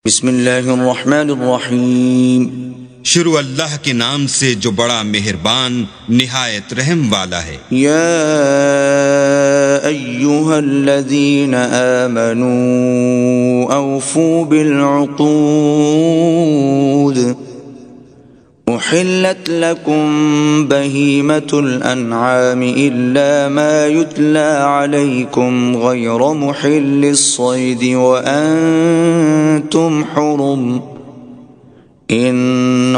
بسم اللہ الرحمن الرحیم۔ شروع اللہ کے نام سے جو بڑا مہربان نہایت رحم والا ہے۔ یا ایہا الذین آمنوا اوفوا بالعقود احلت لکم بہیمۃ الانعام الا ما یتلی علیکم غیر محل الصید وانتم حرم ان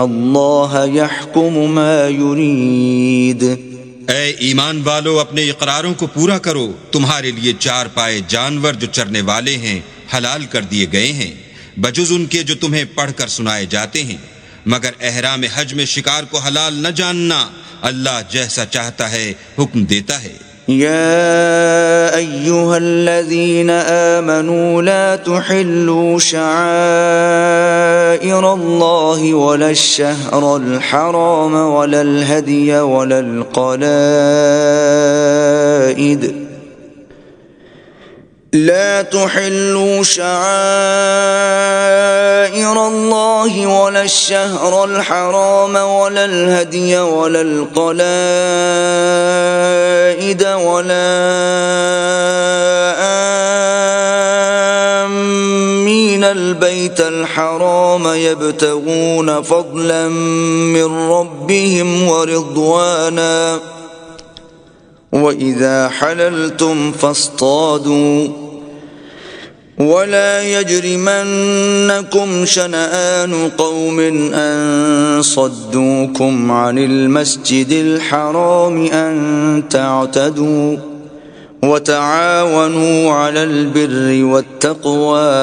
اللہ یحکم ما یرید۔ اے ایمان والو، اپنے اقراروں کو پورا کرو۔ تمہارے لیے چار پائے جانور جو چرنے والے ہیں حلال کر دیے گئے ہیں، بجز ان کے جو تمہیں پڑھ کر سنائے جاتے ہیں، مگر احرام حج میں شکار کو حلال نہ جاننا۔ اللہ جیسا چاہتا ہے حکم دیتا ہے۔ یا ایہا الذین آمنوا لا تحلوا شعائر اللہ ولا الشہر الحرام ولا الہدی ولا القلائد لا تحلوا شعائر الله ولا الشهر الحرام ولا الهدي ولا القلائد ولا آمين البيت الحرام يبتغون فضلا من ربهم ورضوانا وَإِذَا حَلَلْتُمْ فَاصْطَادُوا وَلَا يَجْرِمَنَّكُمْ شَنَآنُ قَوْمٍ أَن صَدُّوكُمْ عَنِ الْمَسْجِدِ الْحَرَامِ أَن تَعْتَدُوا وَتَعَاوَنُوا عَلَى الْبِرِّ وَالتَّقْوَى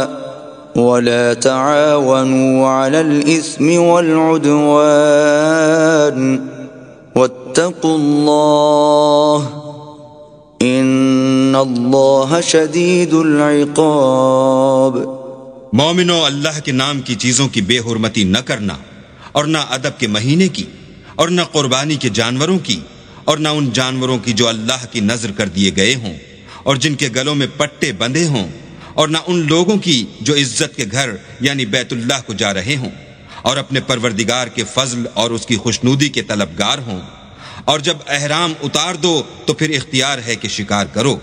وَلَا تَعَاوَنُوا عَلَى الْإِثْمِ وَالْعُدْوَانِ وَاتَّقُوا اللَّهَ ان اللہ شدید العقاب۔ مومنو، اللہ کے نام کی چیزوں کی بے حرمتی نہ کرنا، اور نہ ادب کے مہینے کی، اور نہ قربانی کے جانوروں کی، اور نہ ان جانوروں کی جو اللہ کی نذر کر دیے گئے ہوں اور جن کے گلوں میں پٹے بندھے ہوں، اور نہ ان لوگوں کی جو عزت کے گھر یعنی بیت اللہ کو جا رہے ہوں اور اپنے پروردگار کے فضل اور اس کی خوشنودی کے طلبگار ہوں۔ اور جب احرام اتار دو تو پھر اختیار ہے کہ شکار کرو،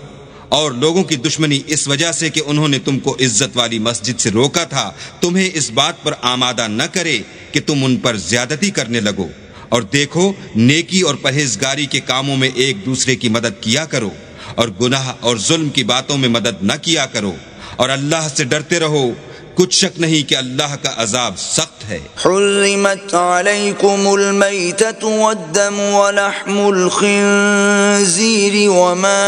اور لوگوں کی دشمنی اس وجہ سے کہ انہوں نے تم کو عزت والی مسجد سے روکا تھا تمہیں اس بات پر آمادہ نہ کرے کہ تم ان پر زیادتی کرنے لگو۔ اور دیکھو، نیکی اور پرہیزگاری کے کاموں میں ایک دوسرے کی مدد کیا کرو، اور گناہ اور ظلم کی باتوں میں مدد نہ کیا کرو، اور اللہ سے ڈرتے رہو۔ کچھ شک نہیں کہ اللہ کا عذاب سخت ہے۔ حرمت علیکم المیتۃ والدم ولحم الخنزیر وما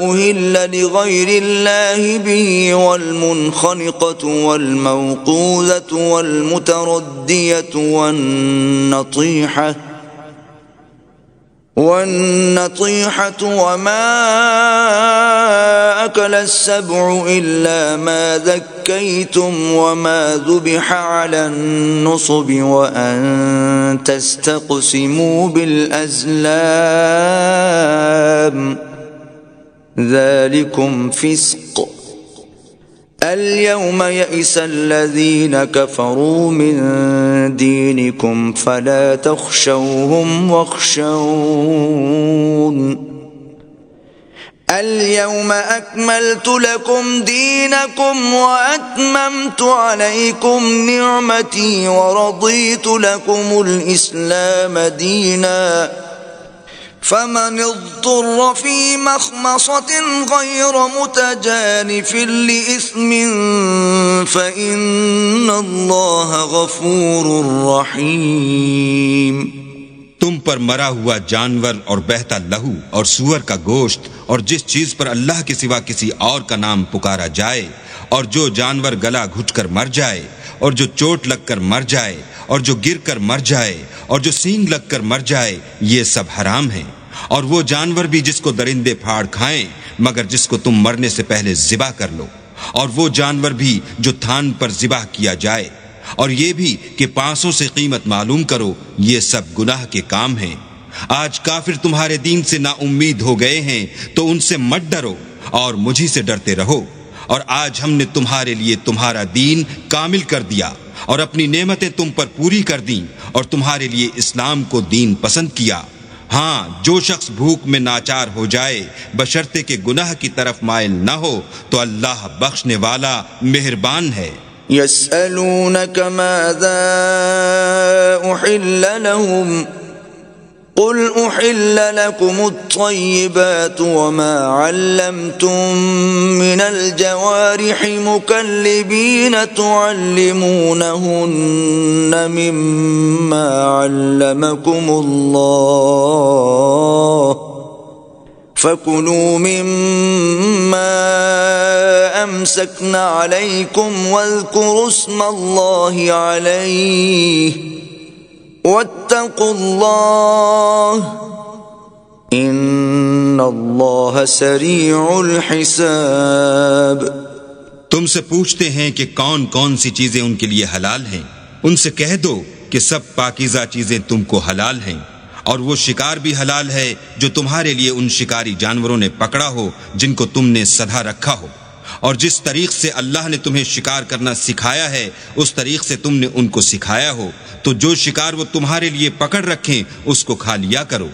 اہل لغیر اللہ به والمنخنقۃ والموقوذۃ والمتردیۃ والنطیحة وما أكل السبع إلا ما ذكيتم وما ذبح على النصب وأن تستقسموا بالأزلام ذلكم فسق اليوم يئس الذين كفروا من دينكم فلا تخشوهم واخشون اليوم أكملت لكم دينكم وأتممت عليكم نعمتي ورضيت لكم الإسلام دينا فمن اضطر في مخمصة غير متجانف لإثم فإن الله غفور رحيم۔ تم پر مرا ہوا جانور اور بہتا لہو اور سور کا گوشت اور جس چیز پر اللہ کے سوا کسی اور کا نام پکارا جائے، اور جو جانور گلا گھٹ کر مر جائے، اور جو چوٹ لگ کر مر جائے، اور جو گر کر مر جائے، اور جو سینگ لگ کر مر جائے، یہ سب حرام ہیں۔ اور وہ جانور بھی جس کو درندے پھاڑ کھائیں مگر جس کو تم مرنے سے پہلے ذبح کر لو، اور وہ جانور بھی جو تھان پر ذبح کیا جائے، اور یہ بھی کہ پانسوں سے قیمت معلوم کرو، یہ سب گناہ کے کام ہیں۔ آج کافر تمہارے دین سے نا امید ہو گئے ہیں تو ان سے مت ڈرو اور مجھی سے ڈرتے رہو، اور آج ہم نے تمہارے لیے تمہارا دین کامل کر دیا اور اپنی نعمتیں تم پر پوری کر دیں اور تمہارے لیے اسلام کو دین پسند کیا۔ ہاں، جو شخص بھوک میں ناچار ہو جائے بشرطے کہ گناہ کی طرف مائل نہ ہو تو اللہ بخشنے والا مہربان ہے۔ يسألونك ماذا أحل لهم قل أحل لكم الطيبات وما علمتم من الجوارح مكلبين تعلمونهن مما علمكم الله فَكُلُوا مِمَّا أَمْسَكْنَ عَلَيْكُمْ وَاذْكُرُوا اسْمَ اللَّهِ عَلَيْهِ وَاتَّقُوا اللَّهَ إِنَّ اللَّهَ سَرِيعُ الْحِسَابِ۔ تم سے پوچھتے ہیں کہ کون کون سی چیزیں ان کے لیے حلال ہیں، ان سے کہہ دو کہ سب پاکیزہ چیزیں تم کو حلال ہیں، اور وہ شکار بھی حلال ہے جو تمہارے لیے ان شکاری جانوروں نے پکڑا ہو جن کو تم نے سدھا رکھا ہو، اور جس طریق سے اللہ نے تمہیں شکار کرنا سکھایا ہے اس طریق سے تم نے ان کو سکھایا ہو، تو جو شکار وہ تمہارے لیے پکڑ رکھیں اس کو کھا لیا کرو،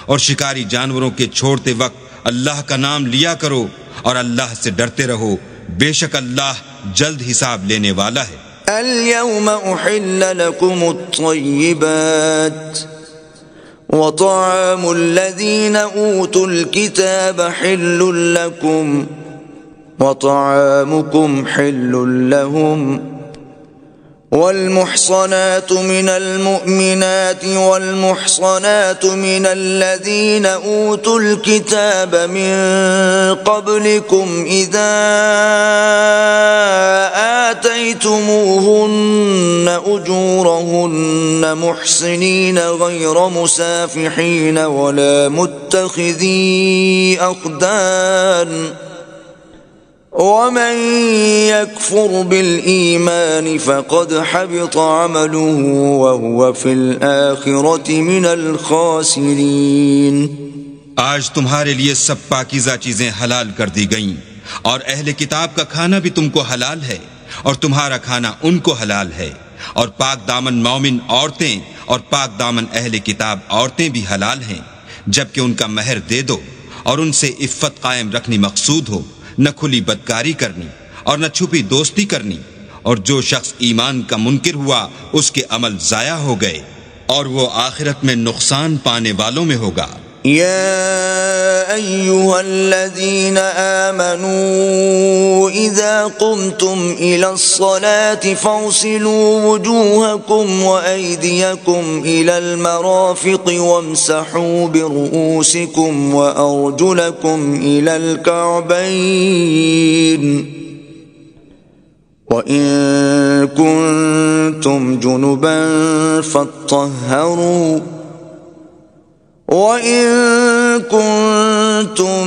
اور شکاری جانوروں کے چھوڑتے وقت اللہ کا نام لیا کرو اور اللہ سے ڈرتے رہو، بے شک اللہ جلد حساب لینے والا ہے۔ اليوم أحل لكم الطيبات وطعام الذين أوتوا الكتاب حل لكم وطعامكم حل لهم والمحصنات من المؤمنات والمحصنات من الذين أوتوا الكتاب من قبلكم إذا آتيتموهن أجورهن محصنين غير مسافحين ولا متخذي أخدان ومن يكفر بالإيمان فقد حبط عمله وهو في الآخرة من الخاسرين۔ آج تمہارے لیے سب پاکیزہ چیزیں حلال کر دی گئیں، اور اہل کتاب کا کھانا بھی تم کو حلال ہے اور تمہارا کھانا ان کو حلال ہے، اور پاک دامن مومن عورتیں اور پاک دامن اہل کتاب عورتیں بھی حلال ہیں، جبکہ ان کا مہر دے دو اور ان سے عفت قائم رکھنی مقصود ہو، نہ کھلی بدکاری کرنی اور نہ چھپی دوستی کرنی، اور جو شخص ایمان کا منکر ہوا اس کے عمل ضائع ہو گئے اور وہ آخرت میں نقصان پانے والوں میں ہوگا۔ يا أيها الذين آمنوا إذا قمتم إلى الصلاة فاغسلوا وجوهكم وأيديكم إلى المرافق وامسحوا برؤوسكم وأرجلكم إلى الكعبين وإن كنتم جنبا فاطهروا وَإِن كُنتُم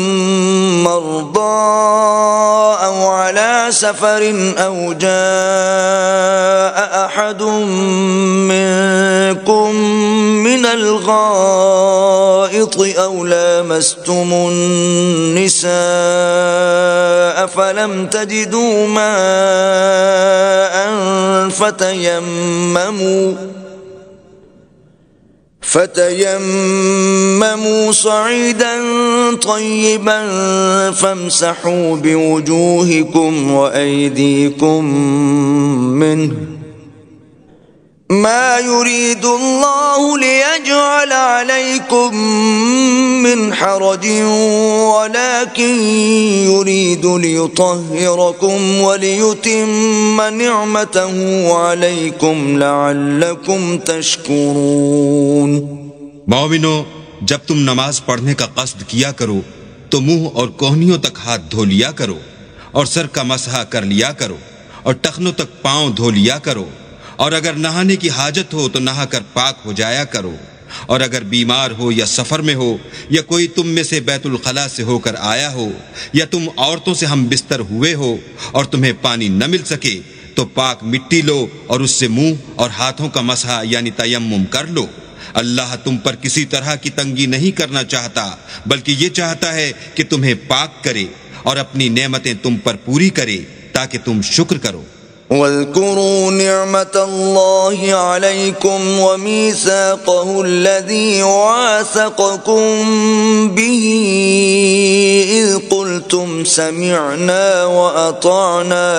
مَّرْضَىٰ أَوْ عَلَىٰ سَفَرٍ أَوْ جَاءَ أَحَدٌ مِّنكُم مِّنَ الْغَائِطِ أَوْ لَامَسْتُمُ النِّسَاءَ فَلَمْ تَجِدُوا مَاءً فتيمموا صعيدا طيبا فامسحوا بوجوهكم وأيديكم منه ما يريد الله ليجعل عليكم من حرج ولكن يريد ليطهركم وليتم نعمته عليكم لعلكم تشكرون۔ مومنو، جب تم نماز پڑھنے کا قصد کیا کرو تو منہ اور کوہنیوں تک ہاتھ دھو لیا کرو اور سر کا مسح کر لیا کرو اور ٹخنوں تک پاؤں دھو لیا کرو، اور اگر نہانے کی حاجت ہو تو نہا کر پاک ہو جایا کرو، اور اگر بیمار ہو یا سفر میں ہو یا کوئی تم میں سے بیت الخلاء سے ہو کر آیا ہو یا تم عورتوں سے ہم بستر ہوئے ہو اور تمہیں پانی نہ مل سکے تو پاک مٹی لو اور اس سے منہ اور ہاتھوں کا مسح یعنی تیمم کر لو۔ اللہ تم پر کسی طرح کی تنگی نہیں کرنا چاہتا، بلکہ یہ چاہتا ہے کہ تمہیں پاک کرے، اور اپنی نعمتیں تم پر پوری کرے تاکہ تم شکر کرو۔ واذكروا نعمة الله عليكم وميثاقه الذي واثقكم به إذ قلتم سمعنا وأطعنا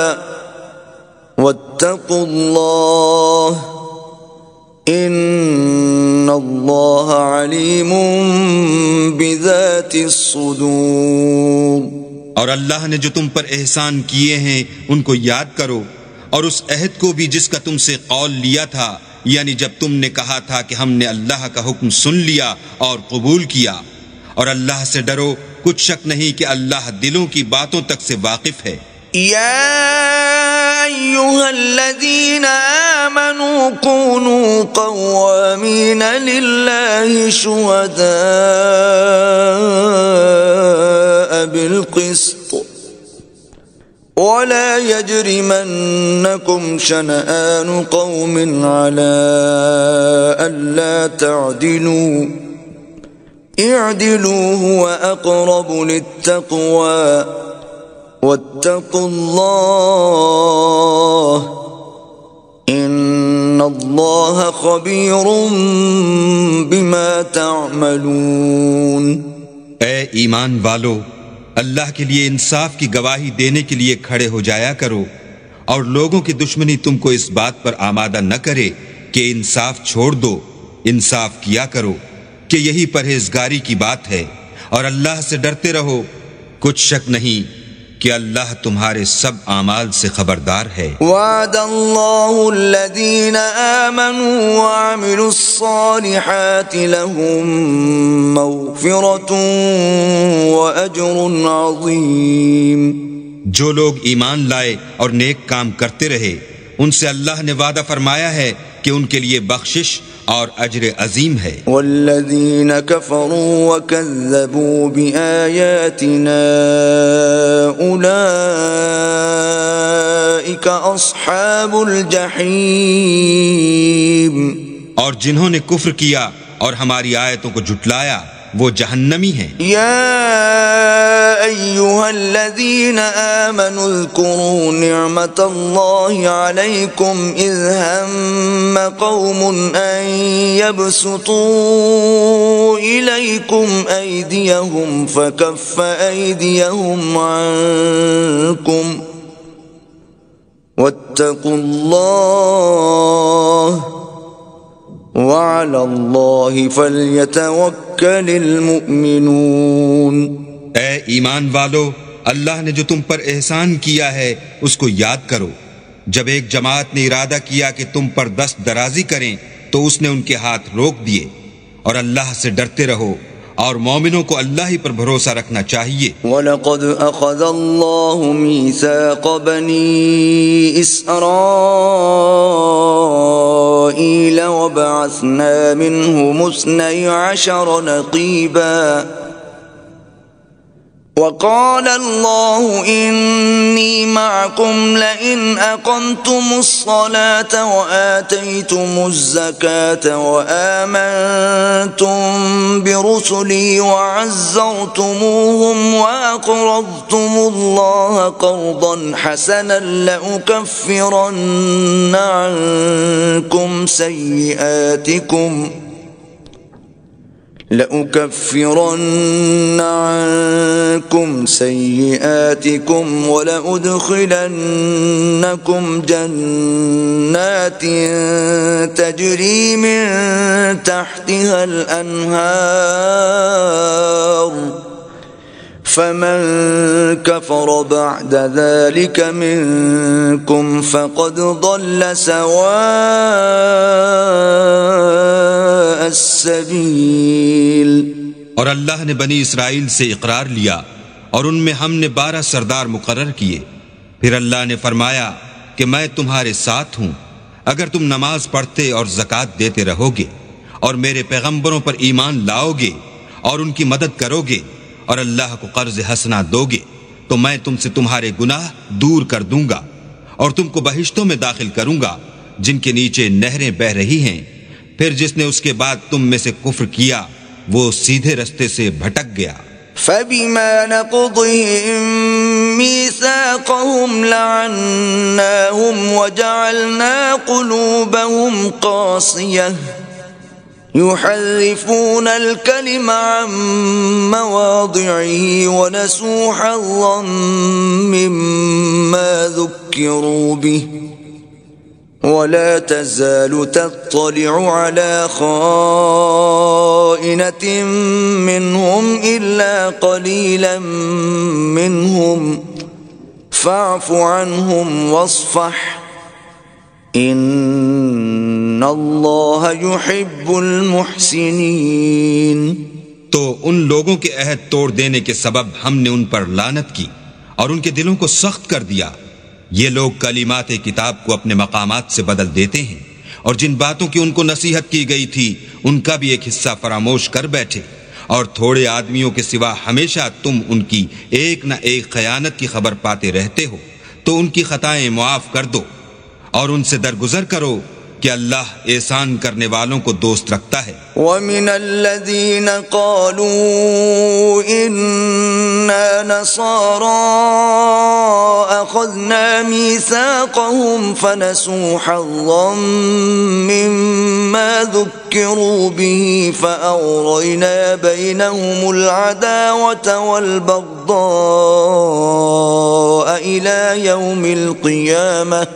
واتقوا الله إن الله عليم بذات الصدور۔ اور اللہ نے جو تم پر احسان کیے ہیں ان کو یاد کرو، اور اس عہد کو بھی جس کا تم سے قول لیا تھا، یعنی جب تم نے کہا تھا کہ ہم نے اللہ کا حکم سن لیا اور قبول کیا، اور اللہ سے ڈرو، کچھ شک نہیں کہ اللہ دلوں کی باتوں تک سے واقف ہے۔ يا أيها الذين آمنوا كونوا قوامين لله شهداء بالقسط ولا يجرمنكم شنآن قوم على ألا تعدلوا اعدلوا هو أقرب للتقوى واتقوا الله ان اللہ خبیر بما تعملون۔ اے ایمان والو، اللہ کے لیے انصاف کی گواہی دینے کے لیے کھڑے ہو جایا کرو، اور لوگوں کی دشمنی تم کو اس بات پر آمادہ نہ کرے کہ انصاف چھوڑ دو، انصاف کیا کرو کہ یہی پرہیزگاری کی بات ہے، اور اللہ سے ڈرتے رہو، کچھ شک نہیں کہ اللہ تمہارے سب اعمال سے خبردار ہے۔ وعد اللہ الذین آمنوا وعملوا الصالحات لهم مغفرۃ واجر عظیم۔ جو لوگ ایمان لائے اور نیک کام کرتے رہے، ان سے اللہ نے وعدہ فرمایا ہے کہ ان کے لیے بخشش اور اجر عظیم ہے۔ والذین کفروا وکذبوا بآیاتنا اولئک اصحاب الجحیم۔ اور جنہوں نے کفر کیا اور ہماری آیتوں کو جھٹلایا وہ جہنمی ہیں۔ یا ایھا الذین آمنوا اذکروا نعمت اللہ علیکم اذ ہم قوم ان یبسطوا الیکم ایدیہم فکف ایدیہم عنکم واتقوا اللہ وعلى اللہ فلیتوکل المؤمنون۔ اے ایمان والو، اللہ نے جو تم پر احسان کیا ہے اس کو یاد کرو۔ جب ایک جماعت نے ارادہ کیا کہ تم پر دست درازی کریں تو اس نے ان کے ہاتھ روک دیے، اور اللہ سے ڈرتے رہو، اور مومنوں کو اللہ ہی پر بھروسہ رکھنا چاہیے۔ وَلَقَدْ أَخَذَ اللَّهُ مِيثَاقَ بَنِي إِسْرَائِيلَ وَبَعَثْنَا مِنْهُمُ 12 نَقِيبًا وقال الله إني معكم لئن أقمتم الصلاة وآتيتم الزكاة وآمنتم برسلي وعزرتموهم وأقرضتم الله قرضا حسنا لأكفرن عنكم سيئاتكم ولأدخلنكم جنات تجري من تحتها الأنهار فمن كفر بعد ذلك منكم فقد ضل سواء السبيل۔ اور اللہ نے بنی اسرائیل سے اقرار لیا اور ان میں ہم نے 12 سردار مقرر کیے۔ پھر اللہ نے فرمایا کہ میں تمہارے ساتھ ہوں اگر تم نماز پڑھتے اور زکوٰۃ دیتے رہو گے اور میرے پیغمبروں پر ایمان لاؤ گے اور ان کی مدد کرو گے اور اللہ کو قرض حسنہ دو گے تو میں تم سے تمہارے گناہ دور کر دوں گا اور تم کو بہشتوں میں داخل کروں گا جن کے نیچے نہریں بہہ رہی ہیں۔ پھر جس نے اس کے بعد تم میں سے کفر کیا وہ سیدھے رستے سے بھٹک گیا۔ فبما نقضهم ميثاقهم لعناهم وجعلنا قلوبهم قاسية يحرفون الكلم عن مواضعه ونسوا حظا مما ذكروا به ولا تزال تطلع على خائنة منهم إلا قليلا منهم فاعف عنهم واصفح إن الله يحب المحسنين۔ تو ان لوگوں کے عہد توڑ دینے کے سبب ہم نے ان پر لعنت کی اور ان کے دلوں کو سخت کر دیا۔ یہ لوگ کلمات کتاب کو اپنے مقامات سے بدل دیتے ہیں اور جن باتوں کی ان کو نصیحت کی گئی تھی ان کا بھی ایک حصہ فراموش کر بیٹھے، اور تھوڑے آدمیوں کے سوا ہمیشہ تم ان کی ایک نہ ایک خیانت کی خبر پاتے رہتے ہو، تو ان کی خطائیں معاف کر دو اور ان سے درگزر کرو کہ اللہ احسان کرنے والوں کو دوست رکھتا ہے۔ وَمِنَ الَّذِينَ قَالُوا إِنَّا نَصَارَىٰ أَخَذْنَا مِيثَاقَهُمْ فَنَسُوا حَظًّا مِّمَّا ذُكِّرُوا بِهِ فَأَغْرَيْنَا بَيْنَهُمُ الْعَدَاوَةَ وَالْبَغْضَاءَ إِلَىٰ يَوْمِ الْقِيَامَةِ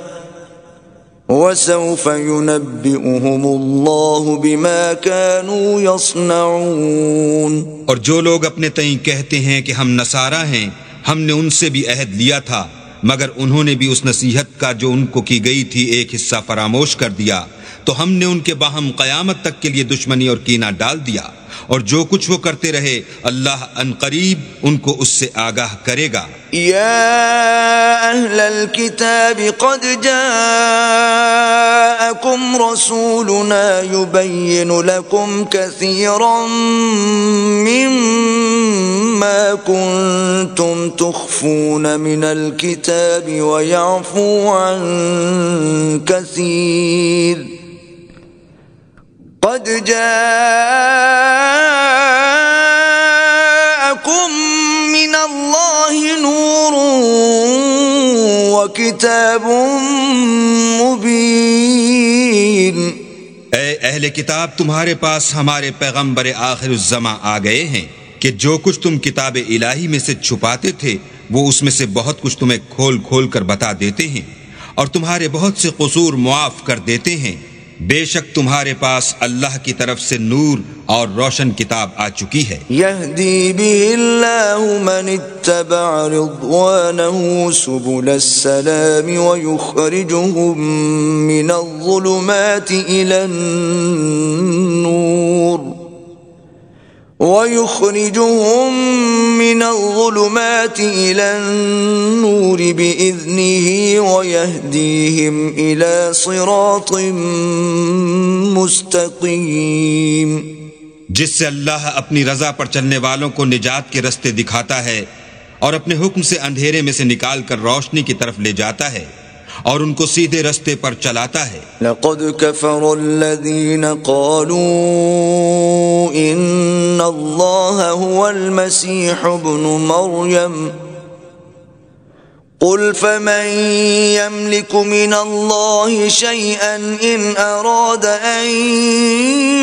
وَسَوْفَ يُنَبِّئُهُمُ اللَّهُ بِمَا كَانُوا يَصْنَعُونَ۔ اور جو لوگ اپنے تئیں کہتے ہیں کہ ہم نصارہ ہیں، ہم نے ان سے بھی عہد لیا تھا، مگر انہوں نے بھی اس نصیحت کا جو ان کو کی گئی تھی ایک حصہ فراموش کر دیا، تو ہم نے ان کے باہم قیامت تک کے لیے دشمنی اور کینہ ڈال دیا، اور جو کچھ وہ کرتے رہے اللہ عنقریب ان کو اس سے آگاہ کرے گا۔ یا اہل الکتاب قد جاءکم رسولنا یبین لکم کثیرا مما کنتم تخفون من الکتاب ویعفو عن کثیر قد جاءكم من الله نور وكتاب مبين۔ اے اہل کتاب، تمہارے پاس ہمارے پیغمبر آخر الزماں آ گئے ہیں کہ جو کچھ تم کتاب الہی میں سے چھپاتے تھے وہ اس میں سے بہت کچھ تمہیں کھول کھول کر بتا دیتے ہیں اور تمہارے بہت سے قصور معاف کر دیتے ہیں۔ بے شک تمہارے پاس اللہ کی طرف سے نور اور روشن کتاب آ چکی ہے۔ یہدی بہ اللہ من اتبع رضوانہ سبل السلام ویخرجہم من الظلمات الى النور بإذنه ويهديهم إلى صراط مستقيم۔ جس سے اللہ اپنی رضا پر چلنے والوں کو نجات کے رستے دکھاتا ہے اور اپنے حکم سے اندھیرے میں سے نکال کر روشنی کی طرف لے جاتا ہے اور ان کو سیدھے رستے پر چلاتا ہے۔ لقد كفر الذين قالوا ان الله هو المسيح ابن مريم قل فمن يملك من الله شيئا ان اراد ان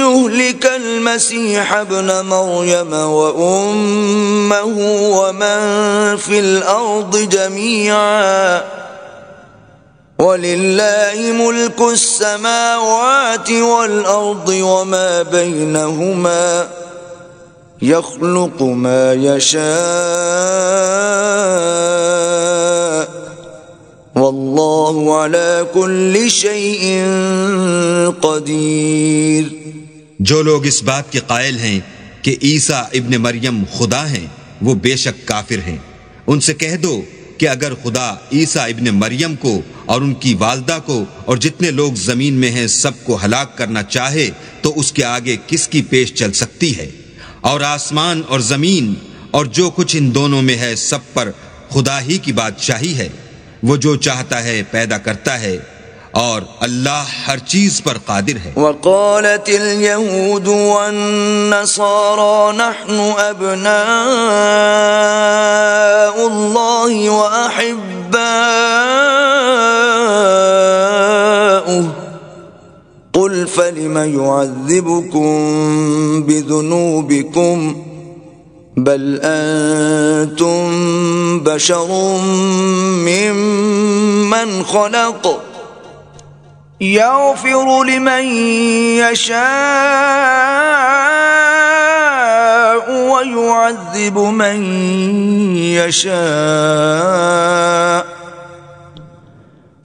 يهلك المسيح ابن مريم وامه ومن في الارض جميعا وَلِلَّهِ مُلْكُ السَّمَاوَاتِ وَالْأَرْضِ وَمَا بَيْنَهُمَا يَخْلُقُ مَا يَشَاءُ وَاللَّهُ عَلَى كُلِّ شَيْءٍ قَدِيرٌ۔ جو لوگ اس بات کے قائل ہیں کہ عیسیٰ ابن مریم خدا ہیں وہ بے شک کافر ہیں۔ ان سے کہہ دو کہ اگر خدا عیسیٰ ابن مریم کو اور ان کی والدہ کو اور جتنے لوگ زمین میں ہیں سب کو ہلاک کرنا چاہے تو اس کے آگے کس کی پیش چل سکتی ہے؟ اور آسمان اور زمین اور جو کچھ ان دونوں میں ہے سب پر خدا ہی کی بادشاہی ہے۔ وہ جو چاہتا ہے پیدا کرتا ہے اور اللہ ہر چیز پر قادر ہے۔ وقالت اليهود والنصارى نحن أبناء الله وأحباؤه قل فلم يعذبكم بذنوبكم بل أنتم بشر ممن خلق يغفر لمن يشاء ويعذب من يشاء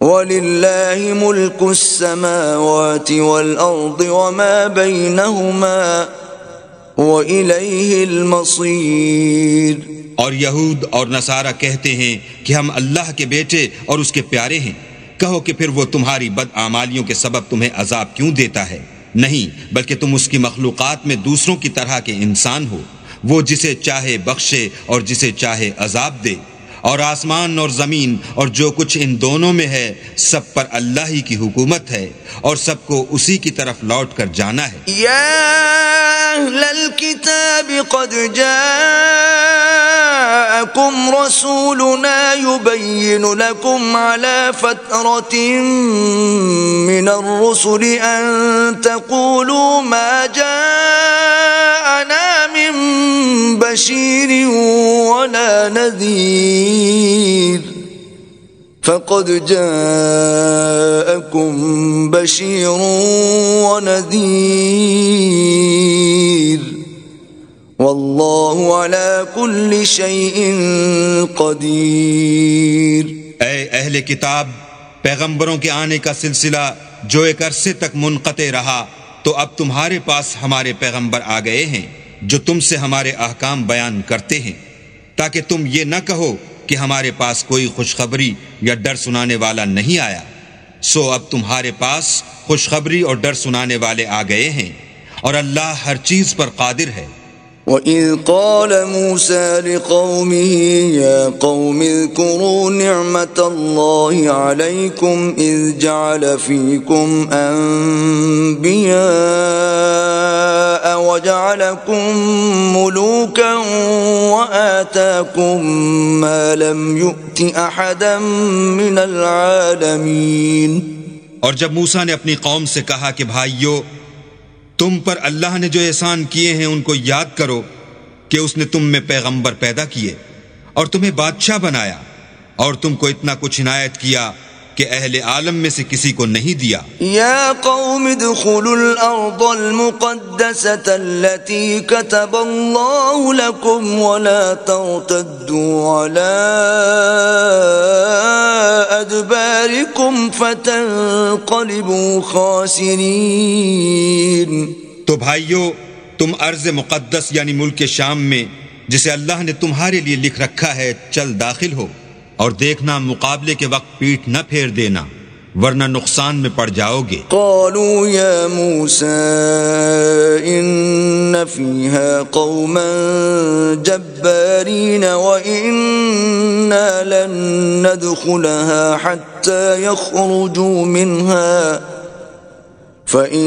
ولله ملك السماوات والأرض وما بينهما وإليه المصير۔ اور یہود اور نصارہ کہتے ہیں کہ ہم اللہ کے بیٹے اور اس کے پیارے ہیں۔ کہو کہ پھر وہ تمہاری بدعمالیوں کے سبب تمہیں عذاب کیوں دیتا ہے؟ نہیں، بلکہ تم اس کی مخلوقات میں دوسروں کی طرح کے انسان ہو، وہ جسے چاہے بخشے اور جسے چاہے عذاب دے۔ اور آسمان اور زمین اور جو کچھ ان دونوں میں ہے سب پر اللہ ہی کی حکومت ہے اور سب کو اسی کی طرف لوٹ کر جانا ہے۔ یا اہل الکتاب قد جاءکم رسولنا يبین لکم على فترة من الرسل ان تقولوا ما جاءنا من بشیر ولا نذیر فقد جاءكم بشير ونذير والله على كل شيء قدير۔ اے اہل کتاب، پیغمبروں کے آنے کا سلسلہ جو ایک عرصے تک منقطع رہا تو اب تمہارے پاس ہمارے پیغمبر آ گئے ہیں جو تم سے ہمارے احکام بیان کرتے ہیں، تاکہ تم یہ نہ کہو کہ ہمارے پاس کوئی خوشخبری یا ڈر سنانے والا نہیں آیا۔ سو اب تمہارے پاس خوشخبری اور ڈر سنانے والے آ گئے ہیں اور اللہ ہر چیز پر قادر ہے۔ وَإِذْ قَالَ مُوسَى لِقَوْمِهِ يَا قَوْمِ اذْكُرُوا نِعْمَةَ اللَّهِ عَلَيْكُمْ إِذْ جَعَلَ فِيكُمْ أَنْبِيَاءَ وَجَعَلَكُمْ مُلُوكًا وَآتَاكُمْ مَا لَمْ يُؤْتِ أَحَدًا مِنَ الْعَالَمِينَ۔ اور جب موسیٰ نے اپنی قوم سے کہا کہ بھائیو، تم پر اللہ نے جو احسان کیے ہیں ان کو یاد کرو کہ اس نے تم میں پیغمبر پیدا کیے اور تمہیں بادشاہ بنایا اور تم کو اتنا کچھ عنایت کیا کہ اہل عالم میں سے کسی کو نہیں دیا۔ یا قوم ادخلوا الارض المقدسة التي كتب اللہ لكم ولا ترتدوا على ادباركم فتنقلبوا خاسرین۔ تو بھائیو، تم ارض مقدس یعنی ملک شام میں جسے اللہ نے تمہارے لیے لکھ رکھا ہے چل داخل ہو، اور دیکھنا مقابلے کے وقت پیٹھ نہ پھیر دینا ورنہ نقصان میں پڑ جاؤ گے۔ قالوا یا موسیٰ ان فیہا قوما جبارین وإنا لن ندخلها حتى يخرجوا منها فإن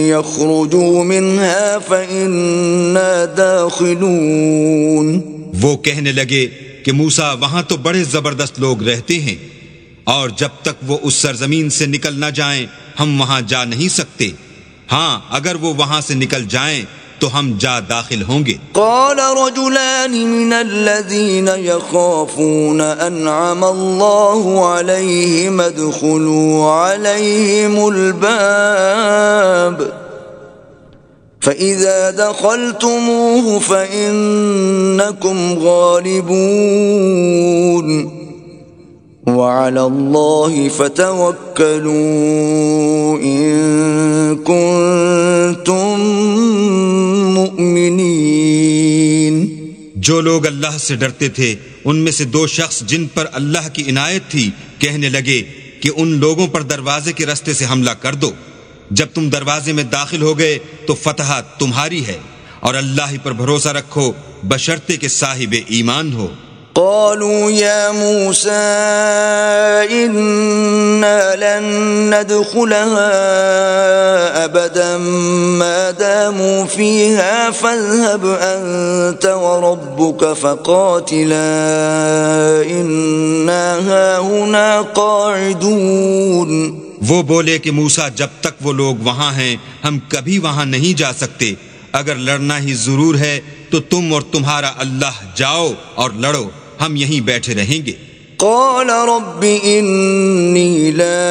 يخرجوا منها فإنا داخلون۔ وہ کہنے لگے کہ موسیٰ وہاں تو بڑے زبردست لوگ رہتے ہیں اور جب تک وہ اس سرزمین سے نکل نہ جائیں ہم وہاں جا نہیں سکتے، ہاں اگر وہ وہاں سے نکل جائیں تو ہم جا داخل ہوں گے۔ قال رجلان من الذين يخافون انعم الله عليهم ادخلوا عليهم الباب فإذا دخلتموه فإنكم غالبون وعلى الله فتوكلوا إن كنتم مؤمنين۔ جو لوگ اللہ سے ڈرتے تھے ان میں سے دو شخص جن پر اللہ کی عنایت تھی کہنے لگے کہ ان لوگوں پر دروازے کے راستے سے حملہ کر دو، جب تم دروازے میں داخل ہو گئے تو فتح تمہاری ہے اور اللہ ہی پر بھروسہ رکھو بشرطے کہ صاحب ایمان ہو۔ قالوا يا موسى إنا لن ندخلها أبدا ما داموا فيها فاذهب أنت وربك فقاتلا إنا هاهنا قاعدون. وہ بولے کہ موسیٰ جب تک وہ لوگ وہاں ہیں ہم کبھی وہاں نہیں جا سکتے، اگر لڑنا ہی ضرور ہے تو تم اور تمہارا اللہ جاؤ اور لڑو، ہم یہیں بیٹھے رہیں گے. قال رب إني لا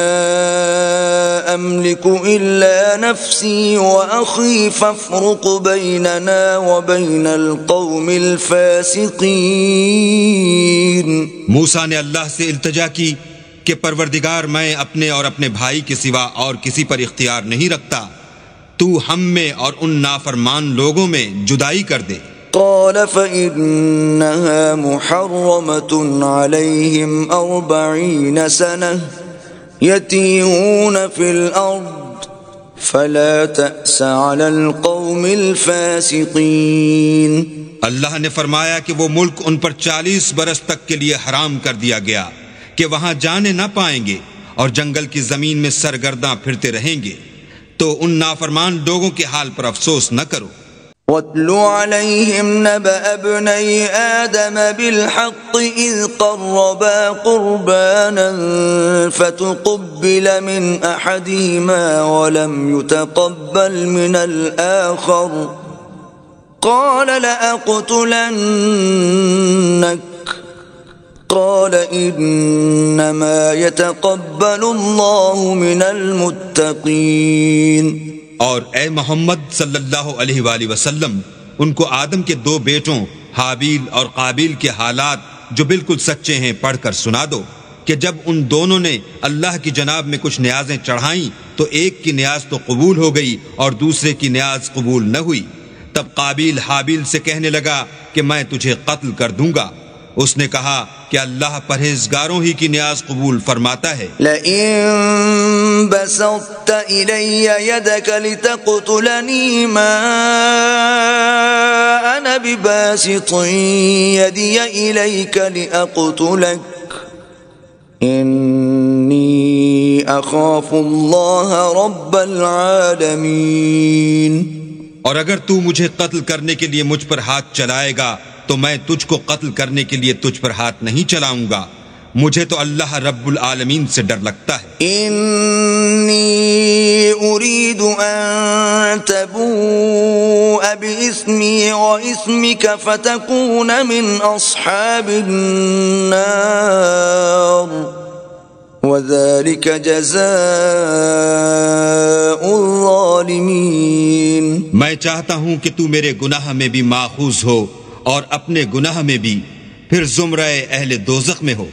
أملك إلا نفسي وأخي فافرق بيننا وبين القوم الفاسقين. موسیٰ نے اللہ سے التجا کی کہ پروردگار میں اپنے اور اپنے بھائی کے سوا اور کسی پر اختیار نہیں رکھتا، تو ہم میں اور ان نافرمان لوگوں میں جدائی کر دے. قال فإنها محرمة عليهم 40 سنة يتيهون في الأرض فلا تأس على القوم الفاسقين. اللہ نے فرمایا کہ وہ ملک ان پر 40 برس تک کے لیے حرام کر دیا گیا کہ وہاں جانے نہ پائیں گے اور جنگل کی زمین میں سرگرداں پھرتے رہیں گے، تو ان نافرمان لوگوں کے حال پر افسوس نہ کرو. وَاتْلُ عَلَيْهِمْ نَبَأَ ابْنَيْ آدَمَ بِالْحَقِّ إِذْ قَرَّبَا قُرْبَانًا فَتُقُبِّلَ مِنْ أَحَدِهِمَا وَلَمْ يُتَقَبَّلْ مِنَ الْآخَرِ قَالَ لَأَقْتُلَنَّكَ قَالَ إِنَّمَا يَتَقَبَّلُ اللَّهُ مِنَ الْمُتَّقِينَ. اور اے محمد صلی اللہ علیہ وآلہ وسلم ان کو آدم کے 2 بیٹوں حابیل اور قابیل کے حالات جو بالکل سچے ہیں پڑھ کر سنا دو کہ جب ان دونوں نے اللہ کی جناب میں کچھ نیازیں چڑھائیں تو ایک کی نیاز تو قبول ہو گئی اور دوسرے کی نیاز قبول نہ ہوئی. تب قابیل حابیل سے کہنے لگا کہ میں تجھے قتل کر دوں گا. اس نے کہا کہ اللہ پرہیزگاروں ہی کی نیاز قبول فرماتا ہے. لئن بسطت إلي يدك لتقتلني ما أنا بباسط يدي إليك لأقتلك إني أخاف الله رب العالمين. اور اگر تو مجھے قتل کرنے کے لیے مجھ پر ہاتھ چلائے گا تو میں تجھ کو قتل کرنے کے لیے تجھ پر ہاتھ نہیں چلاؤں گا، مجھے تو اللہ رب العالمین سے ڈر لگتا ہے. انی اريد ان تبوء باسمی واسمک فتکون من اصحاب النار وذلك جزاء الظالمین. میں چاہتا ہوں کہ تو میرے گناہ میں بھی ماخوذ ہو اور اپنے گناہ میں بھی، پھر زمرہ اہل دوزخ میں ہو،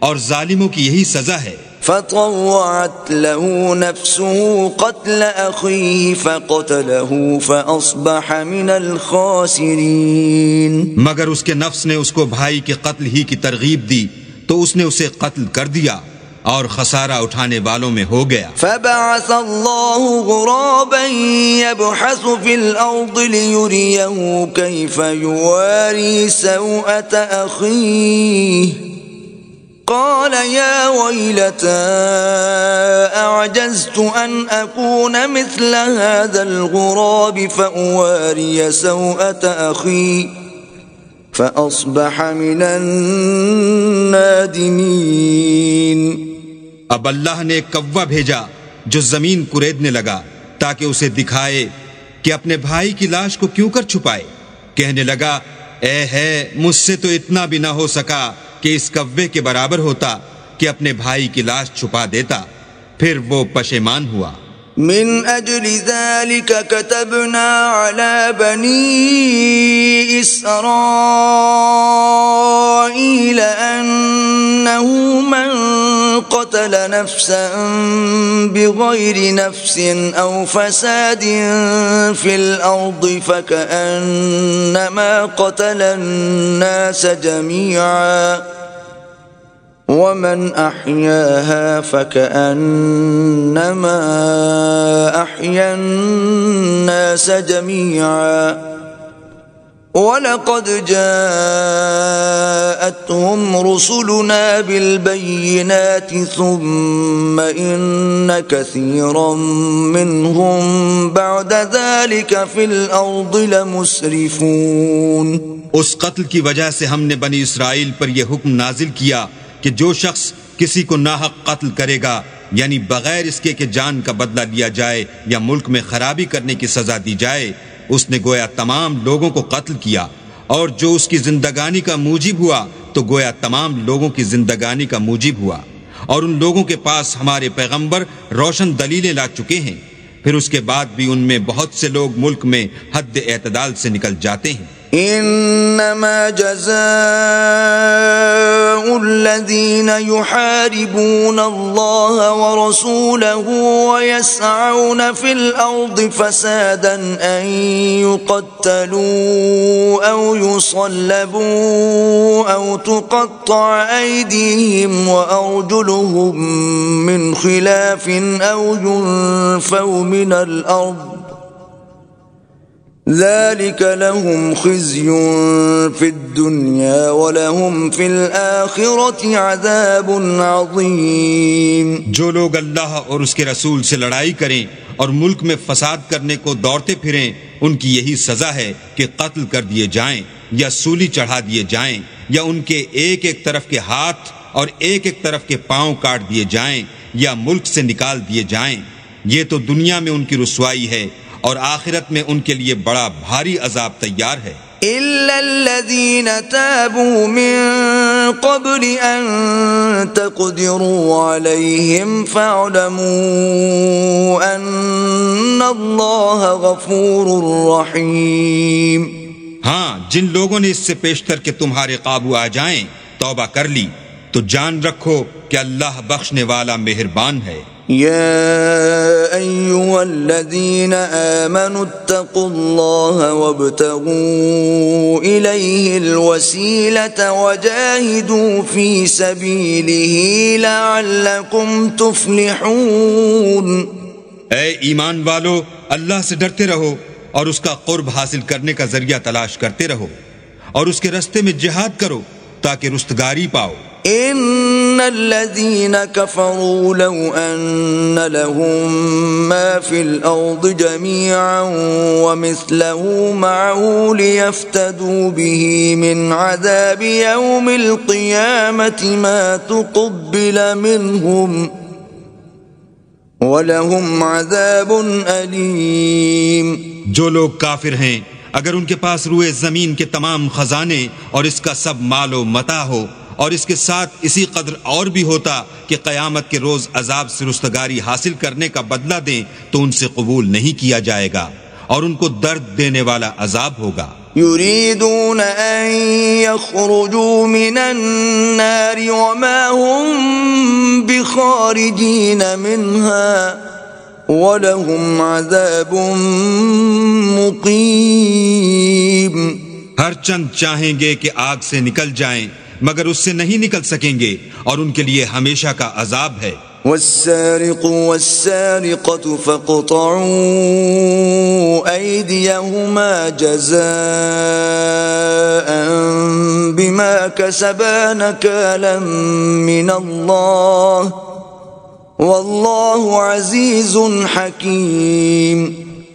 اور ظالموں کی یہی سزا ہے. فطوعت له نفسه قتل اخيه فقتله فاصبح من الخاسرين. مگر اس کے نفس نے اس کو بھائی کے قتل ہی کی ترغیب دی تو اس نے اسے قتل کر دیا اور خسارہ اٹھانے والوں میں ہو گیا. فبعث الله غرابا يبحث في الأرض ليريه كيف يواري سوءة أخيه قال يا ويلتى أعجزت أن أكون مثل هذا الغراب فأواري سوءة أخي فأصبح من النادمين. اب اللہ نے ایک کوا بھیجا جو زمین کریدنے لگا تاکہ اسے دکھائے کہ اپنے بھائی کی لاش کو کیوں کر چھپائے. کہنے لگا اے ہے مجھ سے تو اتنا بھی نہ ہو سکا کہ اس کوے کے برابر ہوتا کہ اپنے بھائی کی لاش چھپا دیتا. پھر وہ پشیمان ہوا. من اجل ذلك كتبنا على بني اسرائيل انه من قتل نفسا بغير نفس او فساد في الارض فكأنما قتل الناس جميعا ومن احياها فكأنما احيا الناس جميعا وَلَقَدْ جَاءَتْهُمْ رُسُلُنَا بِالْبَيِّنَاتِ ثُمَّ إِنَّ كَثِيرًا مِّنْهُمْ بَعْدَ ذَلِكَ فِي الْأَرْضِ لَمُسْرِفُونَ۔ اس قتل کی وجہ سے ہم نے بنی اسرائیل پر یہ حکم نازل کیا کہ جو شخص کسی کو ناحق قتل کرے گا، یعنی بغیر اس کے کہ جان کا بدلہ لیا جائے یا ملک میں خرابی کرنے کی سزا دی جائے، اس نے گویا تمام لوگوں کو قتل کیا، اور جو اس کی زندگانی کا موجب ہوا تو گویا تمام لوگوں کی زندگانی کا موجب ہوا، اور ان لوگوں کے پاس ہمارے پیغمبر روشن دلیلیں لا چکے ہیں، پھر اس کے بعد بھی ان میں بہت سے لوگ ملک میں حد اعتدال سے نکل جاتے ہیں۔ انما جزاء الذين يحاربون الله ورسوله ويسعون في الأرض فسادا أن يقتلوا أو يصلبوا أو تقطع أيديهم وأرجلهم من خلاف أو ينفوا من الأرض ذلك لهم خزي في الدنيا ولهم في الآخرة عذاب عظيم۔ جو لوگ اللہ اور اس کے رسول سے لڑائی کریں اور ملک میں فساد کرنے کو دوڑتے پھریں، ان کی یہی سزا ہے کہ قتل کر دیے جائیں یا سولی چڑھا دیے جائیں یا ان کے ایک ایک طرف کے ہاتھ اور ایک ایک طرف کے پاؤں کاٹ دیے جائیں یا ملک سے نکال دیے جائیں۔ یہ تو دنیا میں ان کی رسوائی ہے اور آخرت میں ان کے لیے بڑا بھاری عذاب تیار ہے۔ إِلَّا الَّذِينَ تَابُوا مِن قَبْلِ أَن تَقْدِرُوا عَلَيْهِمْ فَاعْلَمُوا أَنَّ اللَّهَ غَفُورٌ رَّحِيمٌ۔ ہاں، جن لوگوں نے اس سے پیشتر کہ تمہارے قابو آ جائیں توبہ کر لی تو جان رکھو کہ اللہ بخشنے والا مہربان ہے۔ يا أيها الذين آمنوا اتقوا الله وابتغوا إليه الوسيلة وجاهدوا في سبيله لعلكم تفلحون۔ اے ایمان والو، اللہ سے ڈرتے رہو اور اس کا قرب حاصل کرنے کا ذریعہ تلاش کرتے رہو اور اس کے رستے میں جہاد کرو تاکہ رستگاری پاؤ۔ ان الذين كفروا لو ان لهم ما في الارض جميعا ومثله معه ليفتدوا به من عذاب يوم القيامة ما تقبل منهم ولهم عذاب أليم۔ جو لوگ کافر ہیں اگر ان کے پاس روئے زمین کے تمام خزانے اور اس کا سب مال و متاع ہو اور اس کے ساتھ اسی قدر اور بھی ہوتا کہ قیامت کے روز عذاب سے رستگاری حاصل کرنے کا بدلہ دیں تو ان سے قبول نہیں کیا جائے گا اور ان کو درد دینے والا عذاب ہوگا۔ يريدون أن يخرجوا من النار وما هم بخارجين منها ولهم عذاب مقيم۔ ہر چند چاہیں گے کہ آگ سے نکل جائیں مگر اس سے نہیں نکل سکیں گے اور ان کے لیے ہمیشہ کا عذاب ہے۔ والسارق والسارقة فاقطعوا أيديهما جزاء بما كسبا نكالا من الله والله عزيز حكيم۔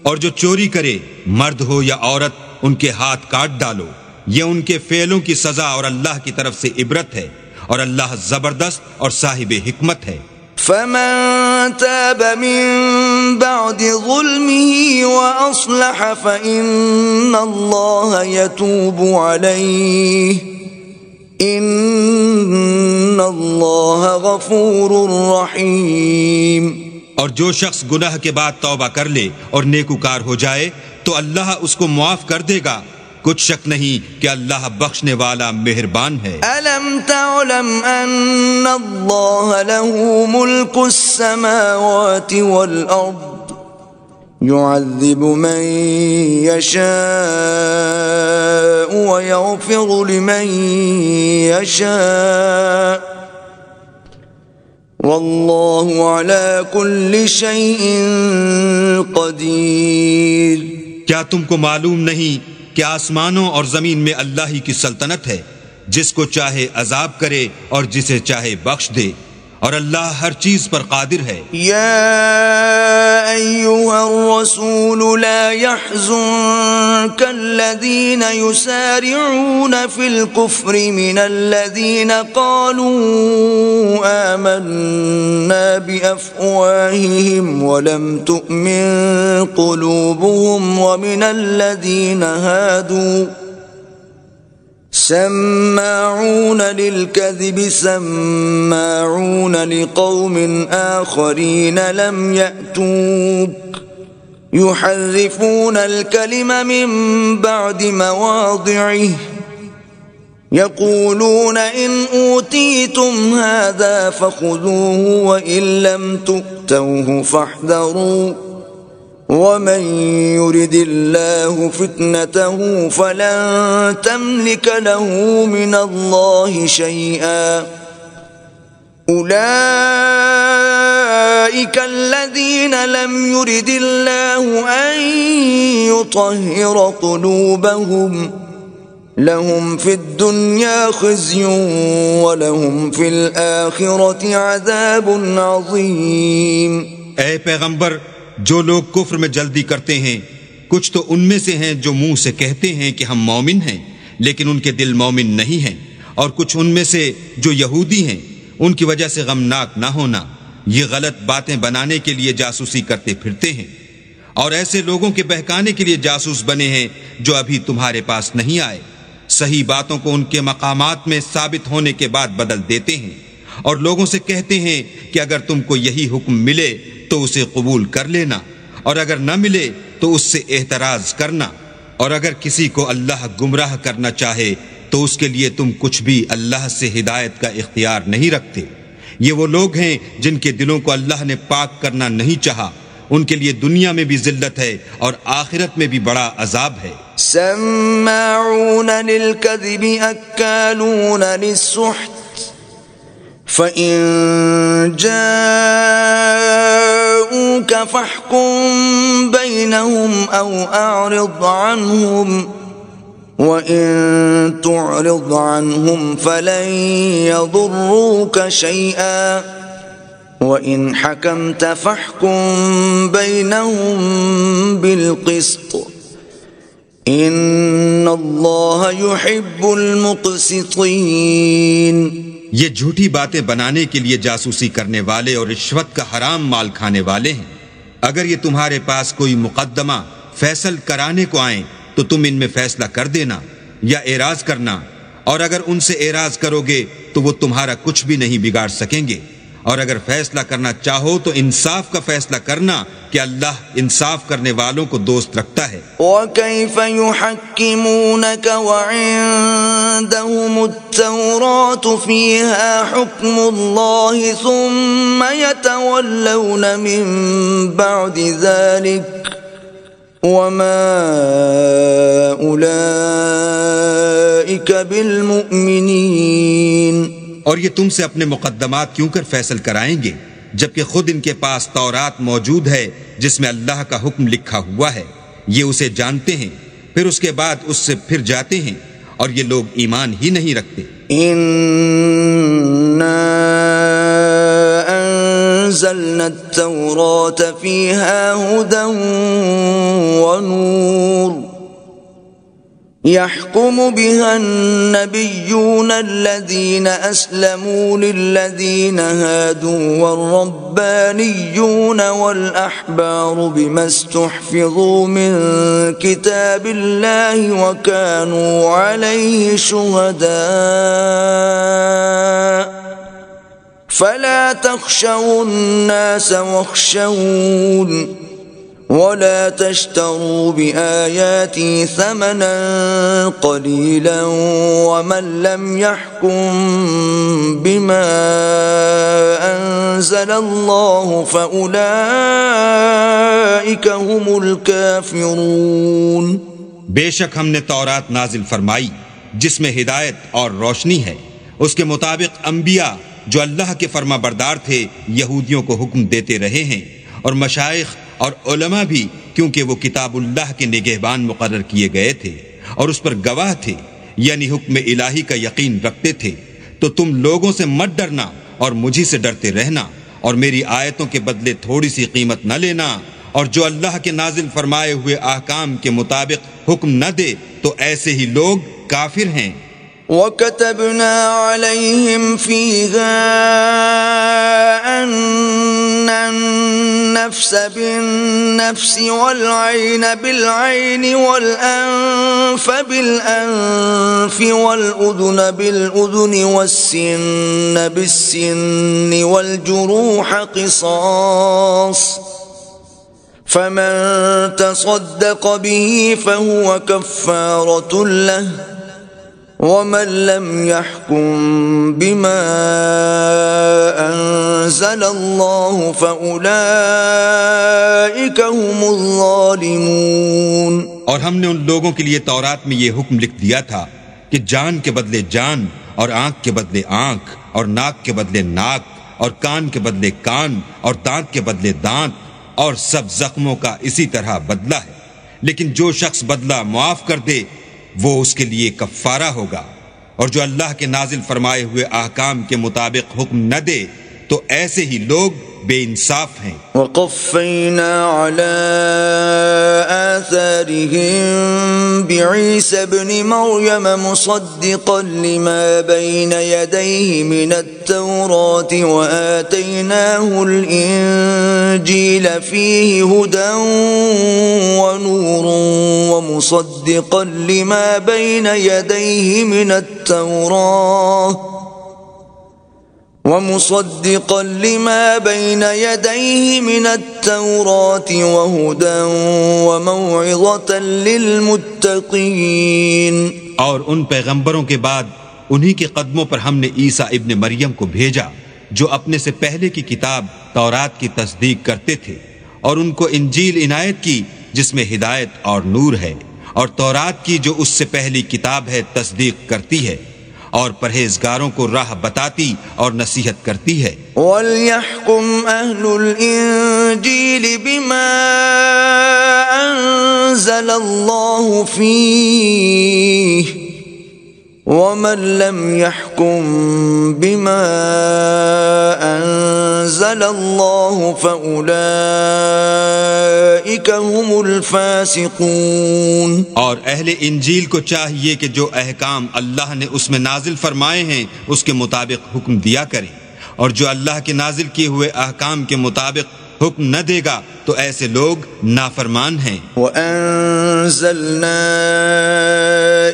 اور جو چوری کرے مرد ہو یا عورت ان کے ہاتھ کاٹ ڈالو، یہ ان کے فعلوں کی سزا اور اللہ کی طرف سے عبرت ہے اور اللہ زبردست اور صاحب حکمت ہے۔ فمن تاب من بعد ظلمه وأصلح فإن الله يتوب عليه إن الله غفور رحيم۔ اور جو شخص گناہ کے بعد توبہ کر لے اور نیکوکار ہو جائے تو اللہ اس کو معاف کر دے گا، کچھ شک نہیں کہ اللہ بخشنے والا مہربان ہے۔ أَلَمْ تَعْلَمْ أَنَّ اللَّهَ لَهُ مُلْكُ السَّمَاوَاتِ وَالْأَرْضِ يُعَذِّبُ مَن يَشَاءُ وَيَغْفِرُ لِمَن يَشَاءُ وَاللَّهُ عَلَى كُلِّ شَيْءٍ قَدِيرٌ۔ کیا تم کو معلوم نہیں کہ آسمانوں اور زمین میں اللہ ہی کی سلطنت ہے، جس کو چاہے عذاب کرے اور جسے چاہے بخش دے، اور اللہ ہر چیز پر قادر ہے۔ يا أيها الرسول لا يحزنك الذين يسارعون في الكفر من الذين قالوا آمنا بأفواههم ولم تؤمن قلوبهم ومن الذين هادوا سماعون للكذب سماعون لقوم آخرين لم يأتوك يحرفون الكلم من بعد مواضعه يقولون إن أوتيتم هذا فخذوه وإن لم تؤتوه فاحذروا ومن يرد الله فتنته فلن تملك له من الله شيئا أولئك الذين لم يرد الله أن يطهر قلوبهم لهم في الدنيا خزي ولهم في الآخرة عذاب عظيم۔ اے پیغمبر، جو لوگ کفر میں جلدی کرتے ہیں کچھ تو ان میں سے ہیں جو منہ سے کہتے ہیں کہ ہم مومن ہیں لیکن ان کے دل مومن نہیں ہیں، اور کچھ ان میں سے جو یہودی ہیں ان کی وجہ سے غمناک نہ ہونا، یہ غلط باتیں بنانے کے لیے جاسوسی کرتے پھرتے ہیں، اور ایسے لوگوں کے بہکانے کے لیے جاسوس بنے ہیں جو ابھی تمہارے پاس نہیں آئے، صحیح باتوں کو ان کے مقامات میں ثابت ہونے کے بعد بدل دیتے ہیں، اور لوگوں سے کہتے ہیں کہ اگر تم کو یہی حکم ملے تو اسے قبول کر لینا، اور اگر نہ ملے تو اس سے اعتراض کرنا، اور اگر کسی کو اللہ گمراہ کرنا چاہے تو اس کے لیے تم کچھ بھی اللہ سے ہدایت کا اختیار نہیں رکھتے۔ یہ وہ لوگ ہیں جن کے دلوں کو اللہ نے پاک کرنا نہیں چاہا، ان کے لیے دنیا میں بھی ذلت ہے اور آخرت میں بھی بڑا عذاب ہے۔ سماعون للكذب اکالون للسحت فإن جاءوك فاحكم بينهم أو أعرض عنهم وإن تعرض عنهم فلن يضروك شيئا وإن حكمت فاحكم بينهم بالقسط إن الله يحب المقسطين۔ یہ جھوٹی باتیں بنانے کے لیے جاسوسی کرنے والے اور رشوت کا حرام مال کھانے والے ہیں۔ اگر یہ تمہارے پاس کوئی مقدمہ فیصل کرانے کو آئیں تو تم ان میں فیصلہ کر دینا یا اعراض کرنا، اور اگر ان سے اعراض کرو گے تو وہ تمہارا کچھ بھی نہیں بگاڑ سکیں گے، اور اگر فیصلہ کرنا چاہو تو انصاف کا فیصلہ کرنا کہ اللہ انصاف کرنے والوں کو دوست رکھتا ہے۔ وَكَيْفَ يُحَكِّمُونَكَ وَعِندَهُمُ التَّوْرَاةُ فِيهَا حُكْمُ اللَّهِ ثُمَّ يَتَوَلَّوْنَ مِن بَعْدِ ذَلِكَ وَمَا أُولَئِكَ بِالْمُؤْمِنِينَ۔ اور یہ تم سے اپنے مقدمات کیوں کر فیصل کرائیں گے جبکہ خود ان کے پاس تورات موجود ہے جس میں اللہ کا حکم لکھا ہوا ہے، یہ اسے جانتے ہیں، پھر اس کے بعد اس سے پھر جاتے ہیں، اور یہ لوگ ایمان ہی نہیں رکھتے۔ إِنَّا أَنزَلْنَا التَّوْرَاةَ فِيهَا هُدًى وَنُورٌ يحكم بها النبيون الذين أسلموا للذين هادوا والربانيون والأحبار بما استحفظوا من كتاب الله وكانوا عليه شهداء فلا تخشوا الناس واخشون ولا تشتروا بآياتي ثمنا قليلا ومن لم يحكم بما أنزل الله فأولئك هم الكافرون۔ بے شک ہم نے تورات نازل فرمائی جس میں ہدایت اور روشنی ہے، اس کے مطابق انبیاء جو اللہ کے فرما بردار تھے یہودیوں کو حکم دیتے رہے ہیں، اور مشائخ اور علماء بھی کیونکہ وہ کتاب اللہ کے نگہبان مقرر کیے گئے تھے، اور اس پر گواہ تھے، یعنی حکم الہی کا یقین رکھتے تھے، تو تم لوگوں سے مت ڈرنا اور مجھی سے ڈرتے رہنا، اور میری آیتوں کے بدلے تھوڑی سی قیمت نہ لینا، اور جو اللہ کے نازل فرمائے ہوئے احکام کے مطابق حکم نہ دے تو ایسے ہی لوگ کافر ہیں۔ وَكَتَبْنَا عَلَيْهِمْ فِيهَا أَنَّ النَّفْسَ بِالنَّفْسِ وَالْعَيْنَ بِالْعَيْنِ وَالْأَنفَ بِالْأَنفِ وَالْأُذُنَ بِالْأُذُنِ وَالسِّنَّ بِالسِّنِّ وَالْجُرُوحَ قِصَاصٌ فَمَن تَصَدَّقَ بِهِ فَهُوَ كَفَّارَةٌ لَهُ وَمَن لَّمْ يَحْكُم بِمَا أَنزَلَ اللَّهُ فَأُولَٰئِكَ هُمُ الظَّالِمُونَ۔ اور ہم نے ان لوگوں کے لیے تورات میں یہ حکم لکھ دیا تھا کہ جان کے بدلے جان، اور آنکھ کے بدلے آنکھ، اور ناک کے بدلے ناک، اور کان کے بدلے کان، اور دانت کے بدلے دانت، اور سب زخموں کا اسی طرح بدلہ ہے، لیکن جو شخص بدلہ معاف کر دے وہ اس کے لیے کفارہ ہوگا، اور جو اللہ کے نازل فرمائے ہوئے احکام کے مطابق حکم نہ دے تو ایسے ہی لوگ بے انصاف ہیں۔ وَقَفَّيْنَا عَلَىٰ آثَارِهِم بِعِيسَى ابْنِ مَرْيَمَ مُصَدِّقًا لِمَا بَيْنَ يَدَيْهِ مِنَ التَّوْرَاةِ وَآتَيْنَاهُ الْإِنجِيلَ فِيهِ هُدًى وَنُورٌ وَمُصَدِّقًا لِمَا بَيْنَ يَدَيْهِ مِنَ التَّوْرَاةِ وَهُدًى وَمَوْعِظَةً لِّلْمُتَّقِينَ۔ اور ان پیغمبروں کے بعد انہی کے قدموں پر ہم نے عیسیٰ ابن مریم کو بھیجا جو اپنے سے پہلے کی کتاب تورات کی تصدیق کرتے تھے، اور ان کو انجیل عنایت کی جس میں ہدایت اور نور ہے، اور تورات کی جو اس سے پہلی کتاب ہے تصدیق کرتی ہے، اور پرہیزگاروں کو راہ بتاتی اور نصیحت کرتی ہے۔ وَلْيَحْكُمْ أَهْلُ الْإِنجِيلِ بِمَا أَنزَلَ اللَّهُ فِيهِ وَمَن لَّمْ يَحْكُم بِمَا أَنزَلَ اللَّهُ فَأُولَٰئِكَ هُمُ الْفَاسِقُونَ۔ اور اہل انجیل کو چاہیے کہ جو احکام اللہ نے اس میں نازل فرمائے ہیں اس کے مطابق حکم دیا کریں، اور جو اللہ کے نازل کیے ہوئے احکام کے مطابق حکم نہ دے گا تو ایسے لوگ نافرمان ہیں۔ وَأَنزَلْنَا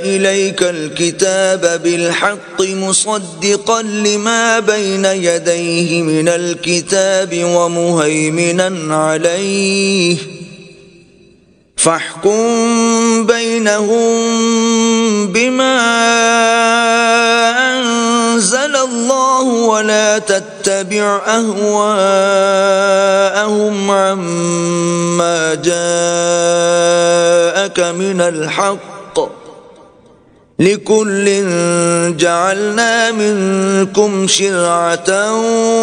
إِلَيْكَ الْكِتَابَ بِالْحَقِّ مُصَدِّقًا لِمَا بَيْنَ يَدَيْهِ مِنَ الْكِتَابِ وَمُهَيْمِنًا عَلَيْهِ فَاحْكُم بَيْنَهُم بِمَا أَنزَلَ اللَّهُ وَلَا تَتَّبِعْ أَهْوَاءَهُمْ عَمَّا جَاءَكَ مِنَ الْحَقِّ لِكُلٍّ جَعَلْنَا مِنكُمْ شِرْعَةً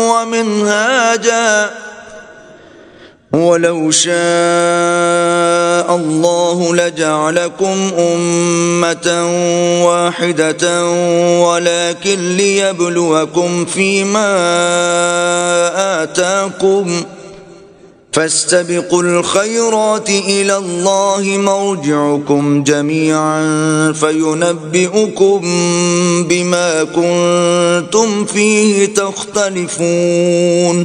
وَمِنْهَاجًا وَلَوْ شَاءَ اللَّهُ لَجَعَلَكُمْ أُمَّةً وَاحِدَةً وَلَكِنْ لِيَبْلُوَكُمْ فِيمَا آتَاكُمْ فَاسْتَبِقُوا الْخَيْرَاتِ إِلَى اللَّهِ مَرْجِعُكُمْ جَمِيعًا فَيُنَبِّئُكُم بِمَا كُنتُمْ فِيهِ تَخْتَلِفُونَ۔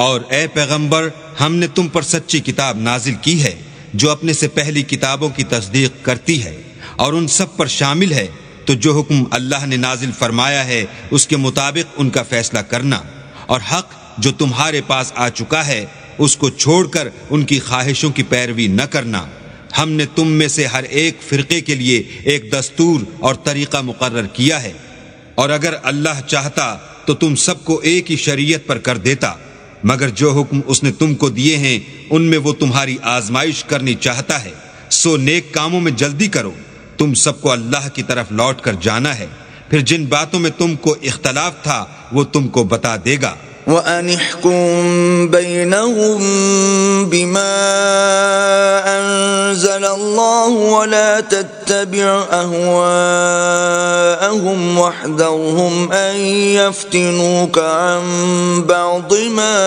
اور اے پیغمبر، ہم نے تم پر سچی کتاب نازل کی ہے جو اپنے سے پہلی کتابوں کی تصدیق کرتی ہے، اور ان سب پر شامل ہے، تو جو حکم اللہ نے نازل فرمایا ہے اس کے مطابق ان کا فیصلہ کرنا، اور حق جو تمہارے پاس آ چکا ہے اس کو چھوڑ کر ان کی خواہشوں کی پیروی نہ کرنا۔ ہم نے تم میں سے ہر ایک فرقے کے لیے ایک دستور اور طریقہ مقرر کیا ہے، اور اگر اللہ چاہتا تو تم سب کو ایک ہی شریعت پر کر دیتا، مگر جو حکم اس نے تم کو دیے ہیں ان میں وہ تمہاری آزمائش کرنی چاہتا ہے، سو نیک کاموں میں جلدی کرو، تم سب کو اللہ کی طرف لوٹ کر جانا ہے، پھر جن باتوں میں تم کو اختلاف تھا وہ تم کو بتا دے گا۔ وَأَنِ احْكُم بَيْنَهُم بِمَا أَنزَلَ اللَّهُ وَلَا تَتَّبِعْ أَهْوَاءَهُمْ وَاحْذَرْهُمْ أَن يَفْتِنُوكَ عَن بَعْضِ مَا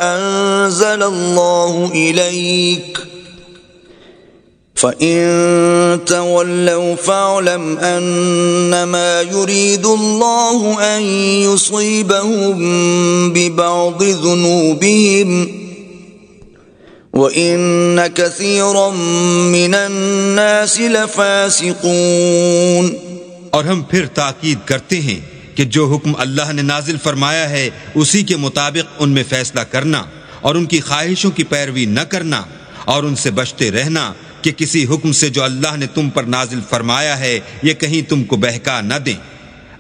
أَنزَلَ اللَّهُ إِلَيْكَ فَإِن تَوَلَّوْا فَاعْلَمْ أَنَّمَا يُرِيدُ اللَّهُ أَن يُصِيبَهُم بِبَعْضِ ذُنُوبِهِمْ وَإِنَّ كَثِيرًا مِّنَ النَّاسِ لَفَاسِقُونَ۔ اور ہم پھر تاکید کرتے ہیں کہ جو حکم اللہ نے نازل فرمایا ہے اسی کے مطابق ان میں فیصلہ کرنا اور ان کی خواہشوں کی پیروی نہ کرنا، اور ان سے بچتے رہنا کہ کسی حکم سے جو اللہ نے تم پر نازل فرمایا ہے یہ کہیں تم کو بہکا نہ دیں۔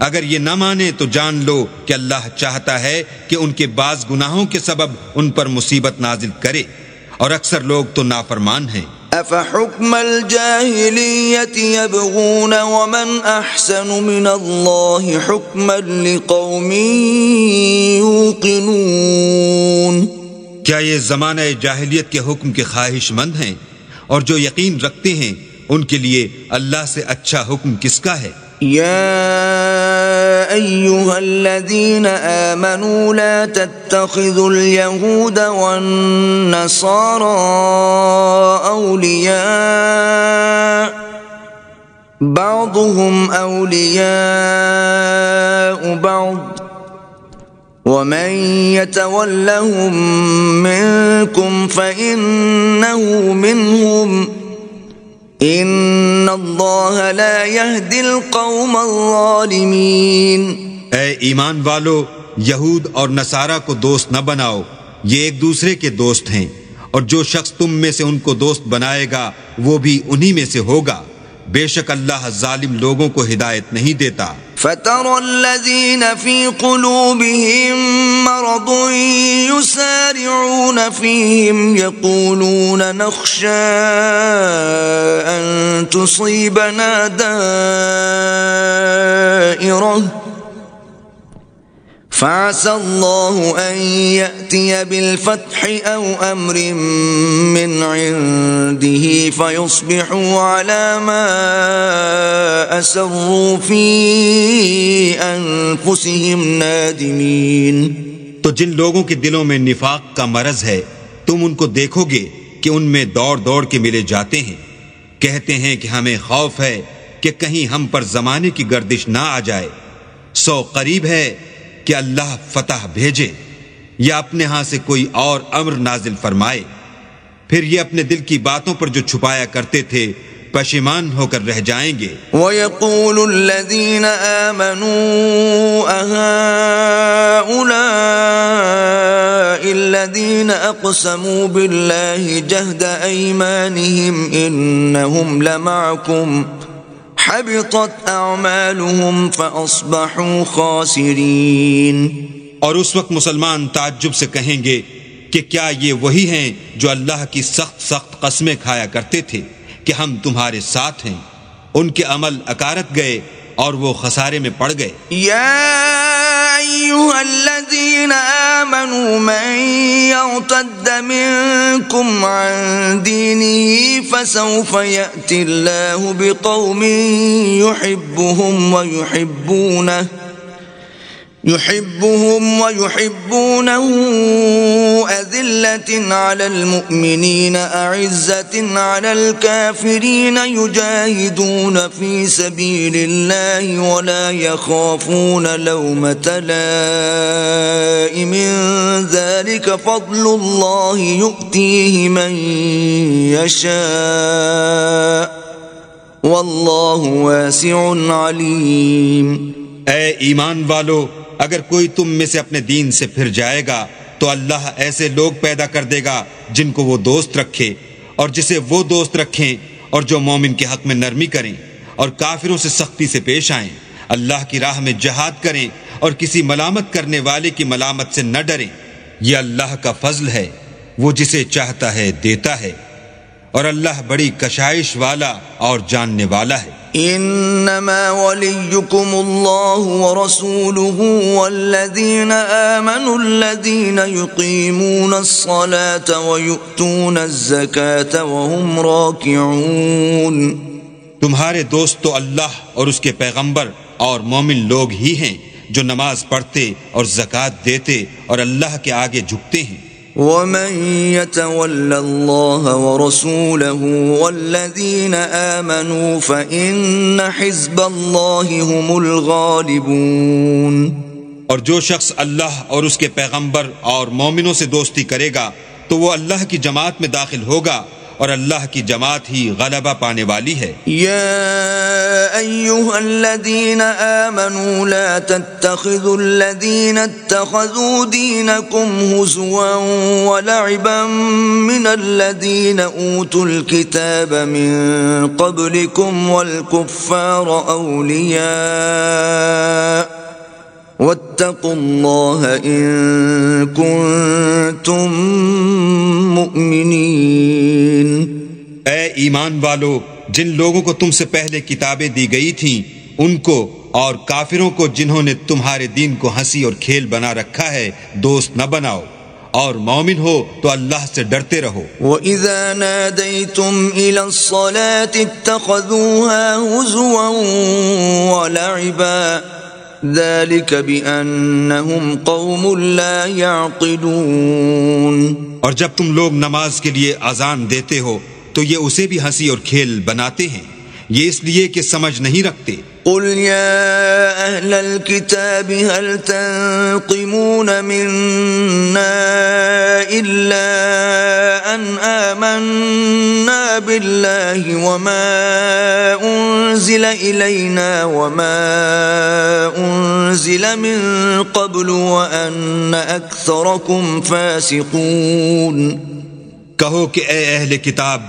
اگر یہ نہ مانے تو جان لو کہ اللہ چاہتا ہے کہ ان کے بعض گناہوں کے سبب ان پر مصیبت نازل کرے، اور اکثر لوگ تو نافرمان ہیں۔ أَفَحُكْمَ الْجَاهِلِيَّةِ يَبْغُونَ وَمَنْ أَحْسَنُ مِنَ اللَّهِ حُكْمًا لِقَوْمٍ يُوقِنُونَ۔ کیا یہ زمانہ جاہلیت کے حکم کے خواہش مند ہیں؟ اور جو یقین رکھتے ہیں ان کے لیے اللہ سے اچھا حکم کس کا ہے؟ يا أيها الذين آمنوا لا تتخذوا اليهود والنصارى أولياء بعضهم أولياء بعض ومن يتولهم منكم فإنه منهم ان اللہ لا يهدي القوم الظالمین۔ اے ایمان والو، یہود اور نصارہ کو دوست نہ بناؤ، یہ ایک دوسرے کے دوست ہیں، اور جو شخص تم میں سے ان کو دوست بنائے گا وہ بھی انہی میں سے ہوگا، بے شک اللہ ظالم لوگوں کو ہدایت نہیں دیتا۔ فَتَرَى الَّذِينَ فِي قُلُوبِهِم مَّرَضٌ يُسَارِعُونَ فِيهِمْ يَقُولُونَ نَخْشَىٰ أَن تُصِيبَنَا دَائِرَةٌ فَعَسَى اللَّهُ أَن يَأْتِيَ بِالْفَتْحِ أَوْ أَمْرٍ مِّنْ عِندِهِ فَيُصْبِحُوا عَلَى مَا أَسَرُّوا فِي أَنفُسِهِمْ نَادِمِينَ۔ تو جن لوگوں کے دلوں میں نفاق کا مرض ہے تم ان کو دیکھو گے کہ ان میں دوڑ دوڑ کے ملے جاتے ہیں، کہتے ہیں کہ ہمیں خوف ہے کہ کہیں ہم پر زمانے کی گردش نہ آ جائے، سو قریب ہے کہ اللہ فتح بھیجے یا اپنے ہاں سے کوئی اور امر نازل فرمائے، پھر یہ اپنے دل کی باتوں پر جو چھپایا کرتے تھے پشیمان ہو کر رہ جائیں گے۔ وَيَقُولُ الَّذِينَ آمَنُوا أَهَٰؤُلَاءِ الَّذِينَ أَقْسَمُوا بِاللَّهِ جَهْدَ أَيْمَانِهِمْ إِنَّهُمْ لَمَعَكُمْ حَبِطَتْ أَعْمَالُهُمْ فَأَصْبَحُوا خَاسِرِينَ۔ اور اس وقت مسلمان تعجب سے کہیں گے کہ کیا یہ وہی ہیں جو اللہ کی سخت سخت قسمیں کھایا کرتے تھے کہ ہم تمہارے ساتھ ہیں، ان کے عمل اکارت گئے اور وہ خسارے میں پڑ گئے۔ یا ایھا الذین آمنوا من یرتد منکم عن دینہ فسوف یأتی اللہ بقوم يحبهم ويحبونه أذلة على المؤمنين أعزة على الكافرين يجاهدون في سبيل الله ولا يخافون لومة لائم ذلك فضل الله يؤتيه من يشاء والله واسع عليم۔ اے ایمان والو، اگر کوئی تم میں سے اپنے دین سے پھر جائے گا تو اللہ ایسے لوگ پیدا کر دے گا جن کو وہ دوست رکھے اور جسے وہ دوست رکھیں، اور جو مومن کے حق میں نرمی کریں اور کافروں سے سختی سے پیش آئیں، اللہ کی راہ میں جہاد کریں اور کسی ملامت کرنے والے کی ملامت سے نہ ڈریں۔ یہ اللہ کا فضل ہے، وہ جسے چاہتا ہے دیتا ہے، اور اللہ بڑی کشائش والا اور جاننے والا ہے۔ انما وليكم الله ورسوله والذين آمنوا الذين يقيمون الصلاة ويؤتون الزكاة وهم راكعون۔ تمہارے دوست تو اللہ اور اس کے پیغمبر اور مومن لوگ ہی ہیں جو نماز پڑھتے اور زکوٰۃ دیتے اور اللہ کے آگے جھکتے ہیں۔ ومن يتول الله ورسوله والذين آمنوا فإن حزب الله هم الغالبون۔ اور جو شخص اللہ اور اس کے پیغمبر اور مومنوں سے دوستی کرے گا تو وہ اللہ کی جماعت میں داخل ہوگا اور اللہ کی جماعت ہی غلبہ پانے والی ہے۔ یا ایھا الذین آمنوا لا تتخذوا الذین اتخذوا دینکم ہزوا ولعبا من الذین اوتوا الکتاب من قبلکم والکفار اولیاء واتقوا اللہ ان کنتم مؤمنین۔ اے ایمان والو، جن لوگوں کو تم سے پہلے کتابیں دی گئی تھیں ان کو اور کافروں کو جنہوں نے تمہارے دین کو ہنسی اور کھیل بنا رکھا ہے دوست نہ بناؤ، اور مومن ہو تو اللہ سے ڈرتے رہو۔ وَإِذَا نَادَيْتُمْ إِلَى الصَّلَاةِ اتَّخَذُوهَا هُزُوًا وَلَعِبًا ذَلِكَ بِأَنَّهُمْ قَوْمٌ لَا يَعْقِلُونَ۔ اور جب تم لوگ نماز کے لیے اذان دیتے ہو تو یہ اسے بھی ہنسی اور کھیل بناتے ہیں، یہ اس لیے کہ سمجھ نہیں رکھتے۔ قل يا أهل الكتاب هل تنقمون منا إلا أن آمنا بالله وما أنزل إلينا وما أنزل من قبل وأن أكثركم فاسقون۔ کہو کہ اے اہل کتاب،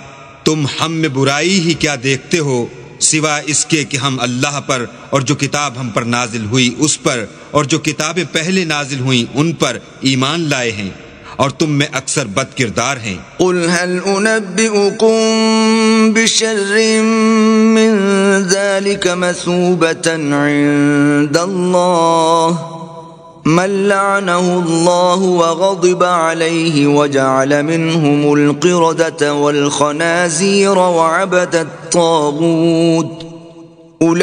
تم ہم میں برائی ہی کیا دیکھتے ہو سوائے اس کے کہ ہم اللہ پر اور جو کتاب ہم پر نازل ہوئی اس پر اور جو کتابیں پہلے نازل ہوئیں ان پر ایمان لائے ہیں، اور تم میں اکثر بد کردار ہیں۔ قل هل انبئكم بشر من ذلك مثوبة عند الله من لعنه الله وغضب عليه وجعل منهم القردة والخنازير وعبد الطاغوت أولئك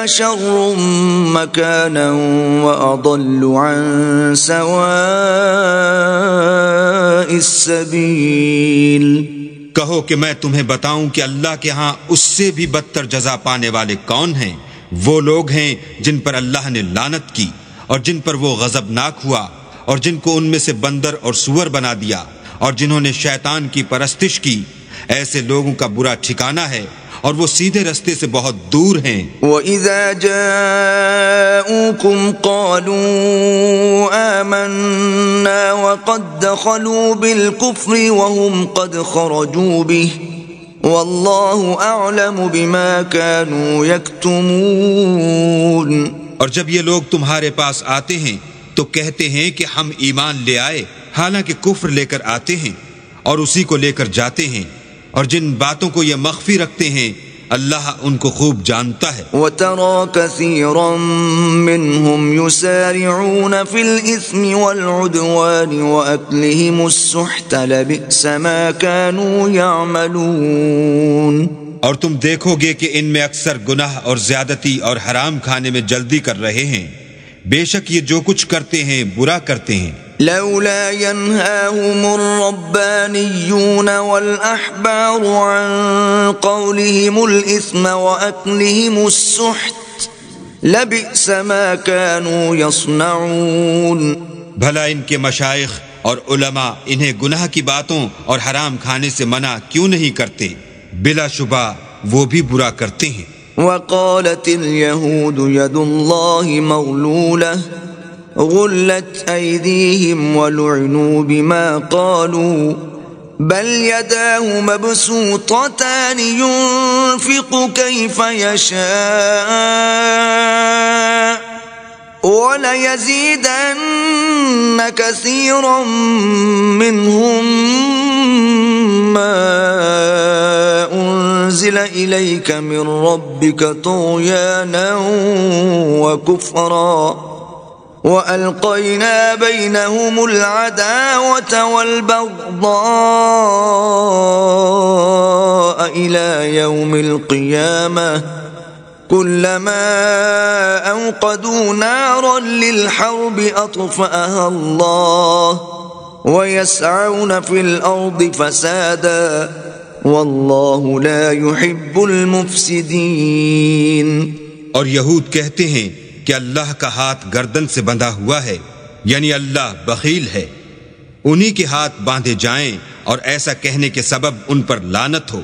شر مكانا وأضل عن سواء السبيل۔ کہو کہ میں تمہیں بتاؤں کہ اللہ کے ہاں اس سے بھی بدتر جزا پانے والے کون ہیں؟ وہ لوگ ہیں جن پر اللہ نے لعنت کی اور جن پر وہ غضبناک ہوا اور جن کو ان میں سے بندر اور سور بنا دیا اور جنہوں نے شیطان کی پرستش کی، ایسے لوگوں کا برا ٹھکانہ ہے اور وہ سیدھے رستے سے بہت دور ہیں۔ وَإِذَا جَاءُوكُمْ قَالُوا آمَنَّا وَقَدْ دَخَلُوا بِالْكُفْرِ وَهُمْ قَدْ خَرَجُوا بِهِ وَاللَّهُ أَعْلَمُ بِمَا كَانُوا يَكْتُمُونَ۔ اور جب یہ لوگ تمہارے پاس آتے ہیں تو کہتے ہیں کہ ہم ایمان لے آئے، حالانکہ کفر لے کر آتے ہیں اور اسی کو لے کر جاتے ہیں، اور جن باتوں کو یہ مخفی رکھتے ہیں اللہ ان کو خوب جانتا ہے۔ وَتَرَى كَثِيرًا مِّنْهُمْ يُسَارِعُونَ فِي الْإِثْمِ وَالْعُدْوَانِ وَأَكْلِهِمُ السُّحْتَ لَبِئْسَ مَا كَانُوا يَعْمَلُونَ۔ اور تم دیکھو گے کہ ان میں اکثر گناہ اور زیادتی اور حرام کھانے میں جلدی کر رہے ہیں، بے شک یہ جو کچھ کرتے ہیں برا کرتے ہیں۔ لولا ينهاهم الربانيون والأحبار عن قولهم الإثم وأكلهم السحت لبئس ما كانوا يصنعون۔ بھلا ان کے مشائخ اور علماء انہیں گناہ کی باتوں اور حرام کھانے سے منع کیوں نہیں کرتے؟ بلا شبہ وہ بھی برا کرتے ہیں۔ وقالت اليهود يد الله مغلولة غلت أيديهم ولعنوا بما قالوا بل يداه مبسوطتان ينفق كيف يشاء وليزيدن كثيرا منهم ما أنزل إليك من ربك طغيانا وكفرا وألقينا بينهم العداوة والبغضاء إلى يوم القيامة كلما أوقدوا نارا للحرب أطفأها الله ويسعون في الأرض فسادا والله لا يحب المفسدين۔ اور یہود کہتے ہیں کہ اللہ کا ہاتھ گردن سے بندھا ہوا ہے، یعنی اللہ بخیل ہے، انہی کے ہاتھ باندھے جائیں، اور ایسا کہنے کے سبب ان پر لعنت ہو،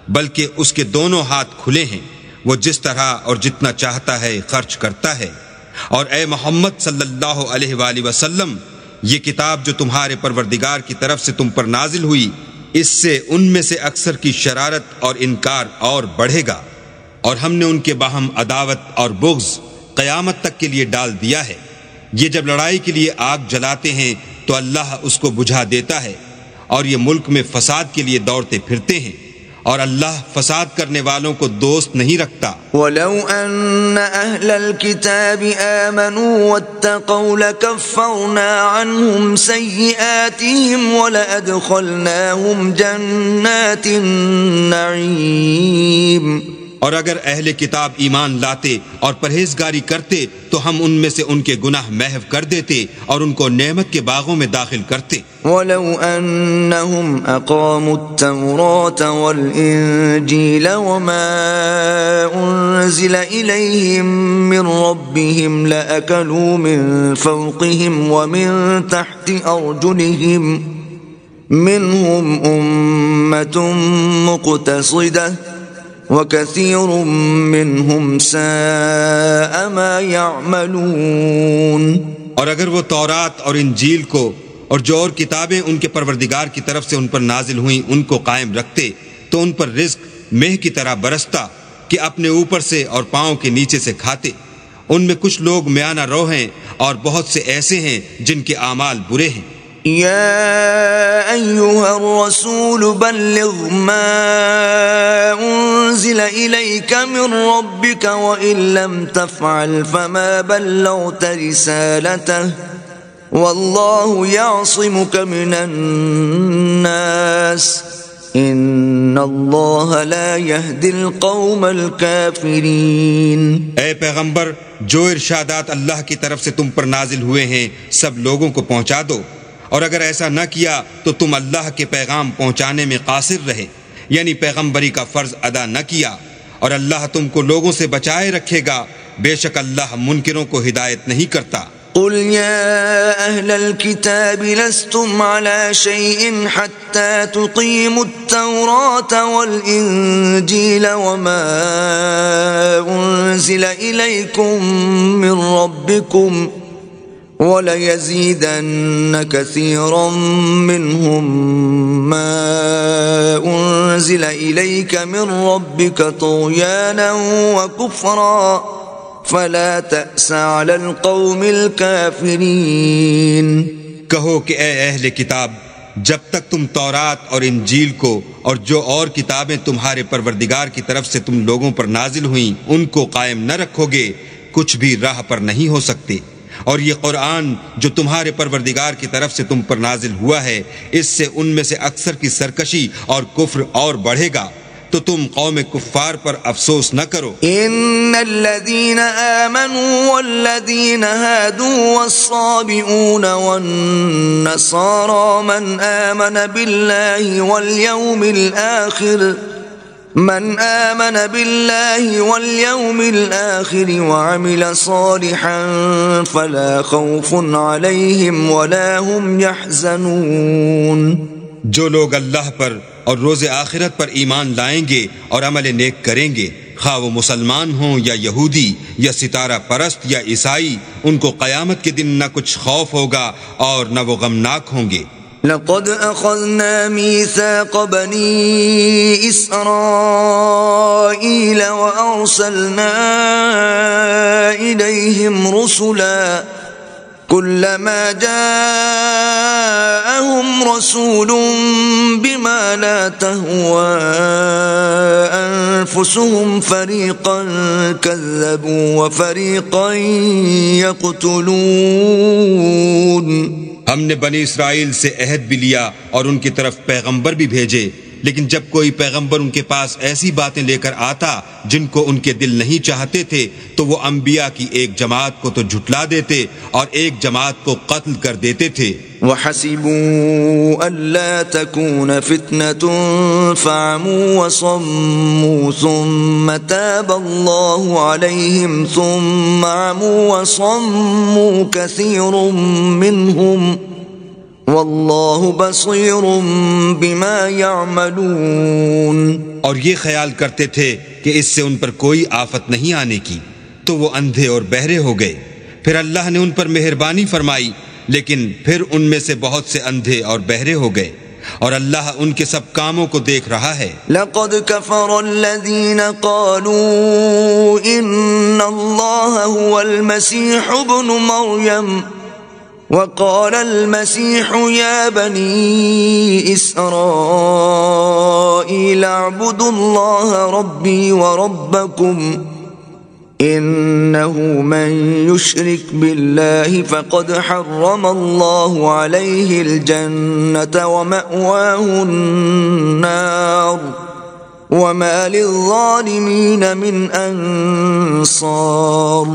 بلکہ اس کے دونوں ہاتھ کھلے ہیں، وہ جس طرح اور جتنا چاہتا ہے خرچ کرتا ہے۔ اور اے محمد صلی اللہ علیہ وآلہ وسلم، یہ کتاب جو تمہارے پروردگار کی طرف سے تم پر نازل ہوئی، اس سے ان میں سے اکثر کی شرارت اور انکار اور بڑھے گا، اور ہم نے ان کے باہم عداوت اور بغض قیامت تک کے لیے ڈال دیا ہے۔ یہ جب لڑائی کے لیے آگ جلاتے ہیں تو اللہ اس کو بجھا دیتا ہے، اور یہ ملک میں فساد کے لیے دوڑتے پھرتے ہیں، اور اللہ فساد کرنے والوں کو دوست نہیں رکھتا۔ وَلَوْ أَنَّ أَهْلَ الْكِتَابِ آمَنُوا وَاتَّقَوْا لَكَفَّرْنَا عَنْهُمْ سَيِّئَاتِهِمْ وَلَأَدْخَلْنَاهُمْ جَنَّاتِ النَّعِيمِ۔ اور اگر اہل کتاب ایمان لاتے اور پرہیزگاری کرتے تو ہم ان میں سے ان کے گناہ محو کر دیتے اور ان کو نعمت کے باغوں میں داخل کرتے۔ وَلَوْ أَنَّهُمْ أَقَامُوا التَّوْرَاةَ وَالْإِنْجِيلَ وَمَا أُنْزِلَ إِلَيْهِمْ مِنْ رَبِّهِمْ لَأَكَلُوا مِنْ فَوْقِهِمْ وَمِنْ تَحْتِ أَرْجُلِهِمْ مِنْهُمْ أُمَّةٌ مُقْتَصِدَةٌ وَكَثِيرٌ مِّنْهُمْ سَاءَ مَا يَعْمَلُونَ۔ اور اگر وہ تورات اور انجیل کو اور جو اور کتابیں ان کے پروردگار کی طرف سے ان پر نازل ہوئیں ان کو قائم رکھتے تو ان پر رزق مہ کی طرح برستا کہ اپنے اوپر سے اور پاؤں کے نیچے سے کھاتے۔ ان میں کچھ لوگ میانہ رو ہیں اور بہت سے ایسے ہیں جن کے اعمال برے ہیں۔ يا أيها الرسول بلغ ما أنزل إليك من ربك وإن لم تفعل فما بلغت رسالته والله يعصمك من الناس إن الله لا يهدي القوم الكافرين۔ اے پیغمبر، جو ارشادات اللہ کی طرف سے تم پر نازل ہوئے ہیں سب لوگوں کو پہنچا دو، اور اگر ایسا نہ کیا تو تم اللہ کے پیغام پہنچانے میں قاصر رہے، یعنی پیغمبری کا فرض ادا نہ کیا، اور اللہ تم کو لوگوں سے بچائے رکھے گا، بے شک اللہ منکروں کو ہدایت نہیں کرتا۔ قل يا أهل الكتاب لستم على شيء حتى تقيموا التوراة والإنجيل وما أنزل إليكم من ربكم وَلَيَزِيدَنَّ كَثِيرًا مِّنْهُمْ مَا أُنزِلَ إِلَيْكَ مِنْ رَبِّكَ طُغْيَانًا وَكُفْرًا فَلَا تَأْسَ عَلَى الْقَوْمِ الْكَافِرِينَ۔ کہو کہ اے اہل کتاب، جب تک تم تورات اور انجیل کو اور جو اور کتابیں تمہارے پروردگار کی طرف سے تم لوگوں پر نازل ہوئیں ان کو قائم نہ رکھو گے، کچھ بھی راہ پر نہیں ہو سکتے۔ اور یہ قرآن جو تمہارے پروردگار کی طرف سے تم پر نازل ہوا ہے، اس سے ان میں سے اکثر کی سرکشی اور کفر اور بڑھے گا، تو تم قوم کفار پر افسوس نہ کرو۔ ان الذين آمنوا والذين هادوا والصابئون والنصارى من آمن بالله واليوم الآخر وعمل صالحا فلا خوف عليهم ولا هم يحزنون۔ جو لوگ اللہ پر اور روز آخرت پر ایمان لائیں گے اور عمل نیک کریں گے، خواہ وہ مسلمان ہوں یا یہودی یا ستارہ پرست یا عیسائی، ان کو قیامت کے دن نہ کچھ خوف ہوگا اور نہ وہ غمناک ہوں گے۔ لقد أخذنا ميثاق بني إسرائيل وأرسلنا إليهم رسلا كلما جاءهم رسول بما لا تهوى أنفسهم فريقا كذبوا وفريقا يقتلون۔ ہم نے بنی اسرائیل سے عہد بھی لیا اور ان کی طرف پیغمبر بھی بھیجے، لیکن جب کوئی پیغمبر ان کے پاس ایسی باتیں لے کر آتا جن کو ان کے دل نہیں چاہتے تھے تو وہ انبیاء کی ایک جماعت کو تو جھٹلا دیتے اور ایک جماعت کو قتل کر دیتے تھے۔ وَحَسِبُوا أَلَّا تَكُونَ فِتْنَةٌ فَعَمُوا وَصَمُّوا ثُمَّ تَابَ اللَّهُ عَلَيْهِمْ ثُمَّ عَمُوا وَصَمُّوا كَثِيرٌ مِّنْهُمْ واللہ بصیر بما یعملون۔ اور یہ خیال کرتے تھے کہ اس سے ان پر کوئی آفت نہیں آنے کی، تو وہ اندھے اور بہرے ہو گئے۔ پھر اللہ نے ان پر مہربانی فرمائی، لیکن پھر ان میں سے بہت سے اندھے اور بہرے ہو گئے، اور اللہ ان کے سب کاموں کو دیکھ رہا ہے۔ لقد كفر الذين قالوا ان اللہ هو المسیح ابن مریم وقال المسيح يا بني إسرائيل اعبدوا الله ربي وربكم إنه من يشرك بالله فقد حرم الله عليه الجنة ومأواه النار وما للظالمين من أنصار۔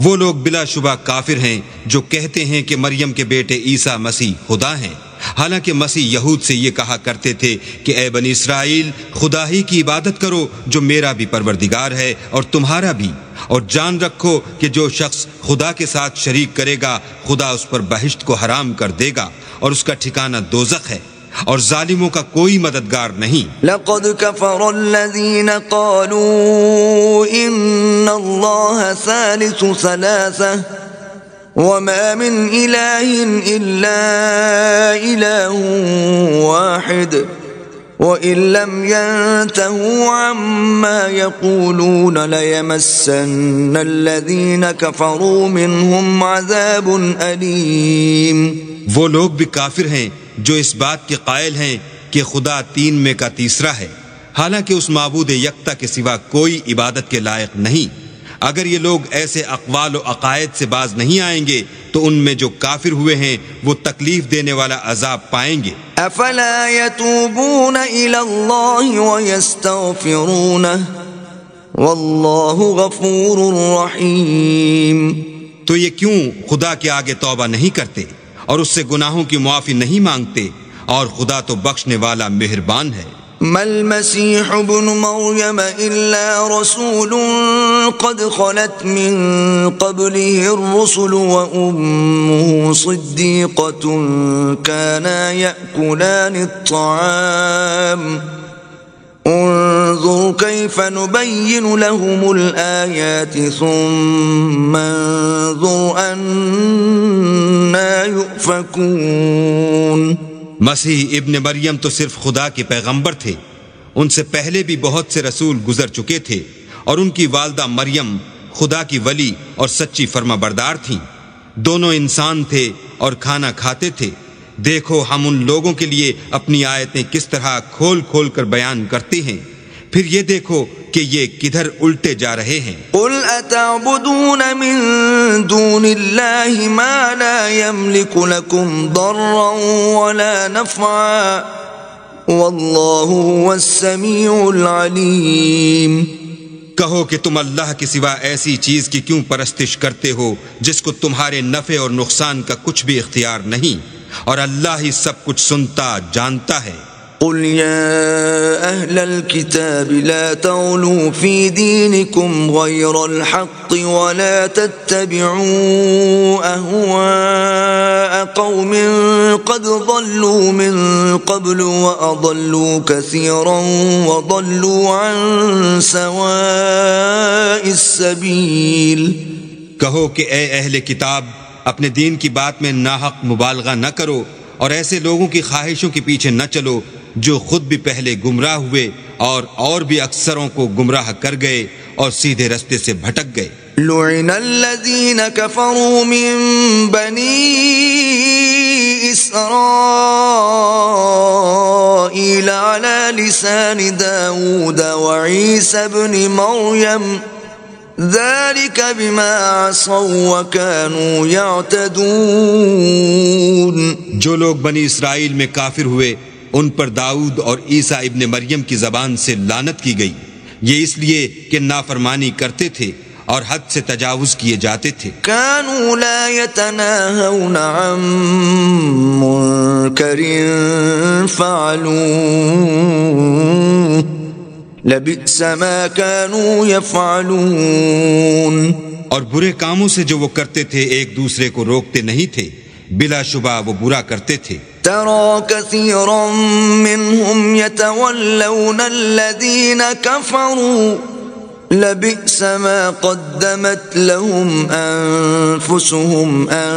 وہ لوگ بلا شبہ کافر ہیں جو کہتے ہیں کہ مریم کے بیٹے عیسیٰ مسیح خدا ہیں، حالانکہ مسیح یہود سے یہ کہا کرتے تھے کہ اے بنی اسرائیل خدا ہی کی عبادت کرو جو میرا بھی پروردگار ہے اور تمہارا بھی، اور جان رکھو کہ جو شخص خدا کے ساتھ شریک کرے گا خدا اس پر بہشت کو حرام کر دے گا اور اس کا ٹھکانہ دوزخ ہے، اور ظالموں کا کوئی مددگار نہیں۔ لقد كفر الذين قالوا ان اللہ ثالث ثلاثة وما من إله إلا إله واحد وإن لم ينتهوا عما يقولون ليمسن الذين كفروا منهم عذاب أليم۔ وہ لوگ بھی کافر ہیں جو اس بات کے قائل ہیں کہ خدا تین میں کا تیسرا ہے، حالانکہ اس معبود یکتا کے سوا کوئی عبادت کے لائق نہیں۔ اگر یہ لوگ ایسے اقوال و عقائد سے باز نہیں آئیں گے تو ان میں جو کافر ہوئے ہیں وہ تکلیف دینے والا عذاب پائیں گے۔ افلا يتوبون الى اللہ ويستغفرونه واللہ غفور رحیم۔ تو یہ کیوں خدا کے آگے توبہ نہیں کرتے اور اس سے گناہوں کی معافی نہیں مانگتے، اور خدا تو بخشنے والا مہربان ہے۔ ما المسيح ابن مريم إلا رسول قد خلت من قبله الرسل وأمه صديقة كانا يأكلان الطعام انظر كيف نبين لهم الآيات ثم انظر أنا يؤفكون۔ مسیح ابن مریم تو صرف خدا کے پیغمبر تھے، ان سے پہلے بھی بہت سے رسول گزر چکے تھے، اور ان کی والدہ مریم خدا کی ولی اور سچی فرما بردار تھیں، دونوں انسان تھے اور کھانا کھاتے تھے۔ دیکھو ہم ان لوگوں کے لیے اپنی آیتیں کس طرح کھول کھول کر بیان کرتے ہیں، پھر یہ دیکھو کہ یہ کدھر الٹے جا رہے ہیں۔ قل اتعبدون من دون اللہ ما لا يملك لكم ضرا ولا نفعا واللہ هو السمیع العلیم۔ کہو کہ تم اللہ کے سوا ایسی چیز کی کیوں پرستش کرتے ہو جس کو تمہارے نفع اور نقصان کا کچھ بھی اختیار نہیں، اور اللہ ہی سب کچھ سنتا جانتا ہے۔ قل يا أهل الكتاب لا تغلوا في دينكم غير الحق ولا تتبعوا أهواء قوم قد ضلوا من قبل وأضلوا كثيرا وضلوا عن سواء السبيل۔ کہو کہ اے اہل کتاب اپنے دین کی بات میں ناحق مبالغہ نہ کرو، اور ایسے لوگوں کی خواہشوں کے پیچھے نہ چلو جو خود بھی پہلے گمراہ ہوئے اور بھی اکثروں کو گمراہ کر گئے اور سیدھے رستے سے بھٹک گئے۔ لعن الذین کفروا من بنی اسرائیل أنزل على لسان داود وعيسى ابن مريم ذلك بما عصوا وكانوا يعتدون. جو لوگ بنی اسرائیل میں کافر ہوئے ان پر داؤد اور عیسیٰ ابن مریم کی زبان سے لعنت کی گئی، یہ اس لیے کہ نافرمانی کرتے تھے اور حد سے تجاوز کیے جاتے تھے. كانوا لا يتناهون عن منكر فعلوه لبئس ما كانوا يفعلون. اور برے کاموں سے جو وہ کرتے تھے ایک دوسرے کو روکتے نہیں تھے، بلا شبہ وہ برا کرتے تھے. ترى كثيرا منهم يتولون الذين كفروا لبئس ما قدمت لهم أنفسهم أن